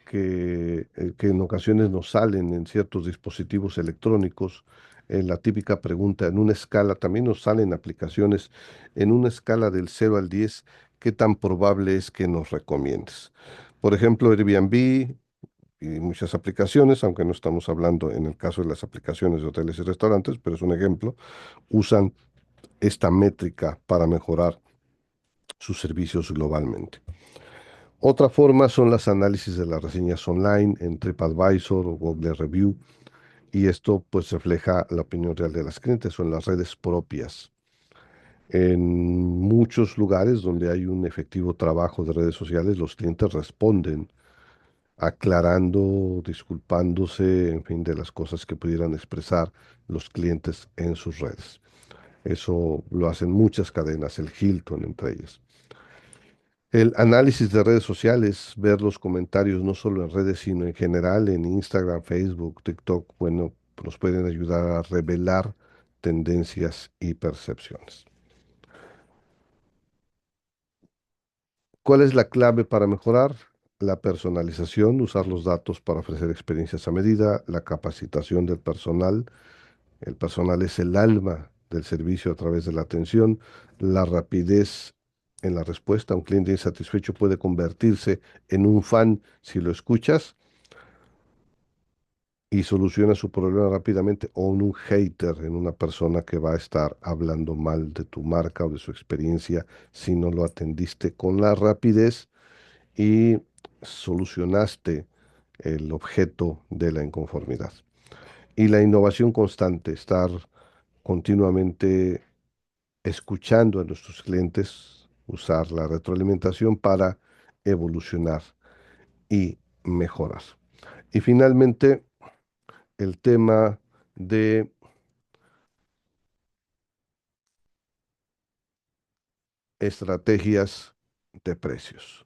que en ocasiones nos salen en ciertos dispositivos electrónicos. La típica pregunta en una escala, también nos salen aplicaciones en una escala del 0 al 10, ¿qué tan probable es que nos recomiendes? Por ejemplo, Airbnb y muchas aplicaciones, aunque no estamos hablando en el caso de las aplicaciones de hoteles y restaurantes, pero es un ejemplo, usan esta métrica para mejorar sus servicios globalmente. Otra forma son los análisis de las reseñas online en TripAdvisor o Google Review, y esto pues refleja la opinión real de las clientes o en las redes propias. En muchos lugares donde hay un efectivo trabajo de redes sociales, los clientes responden aclarando, disculpándose, en fin, de las cosas que pudieran expresar los clientes en sus redes. Eso lo hacen muchas cadenas, el Hilton entre ellas. El análisis de redes sociales, ver los comentarios no solo en redes, sino en general en Instagram, Facebook, TikTok, bueno, nos pueden ayudar a revelar tendencias y percepciones. ¿Cuál es la clave para mejorar? La personalización, usar los datos para ofrecer experiencias a medida, la capacitación del personal. El personal es el alma del servicio a través de la atención, la rapidez en la respuesta. Un cliente insatisfecho puede convertirse en un fan si lo escuchas y soluciona su problema rápidamente, o en un hater, en una persona que va a estar hablando mal de tu marca o de su experiencia si no lo atendiste con la rapidez y solucionaste el objeto de la inconformidad. Y la innovación constante, estar continuamente escuchando a nuestros clientes, usar la retroalimentación para evolucionar y mejorar. Y finalmente, el tema de estrategias de precios.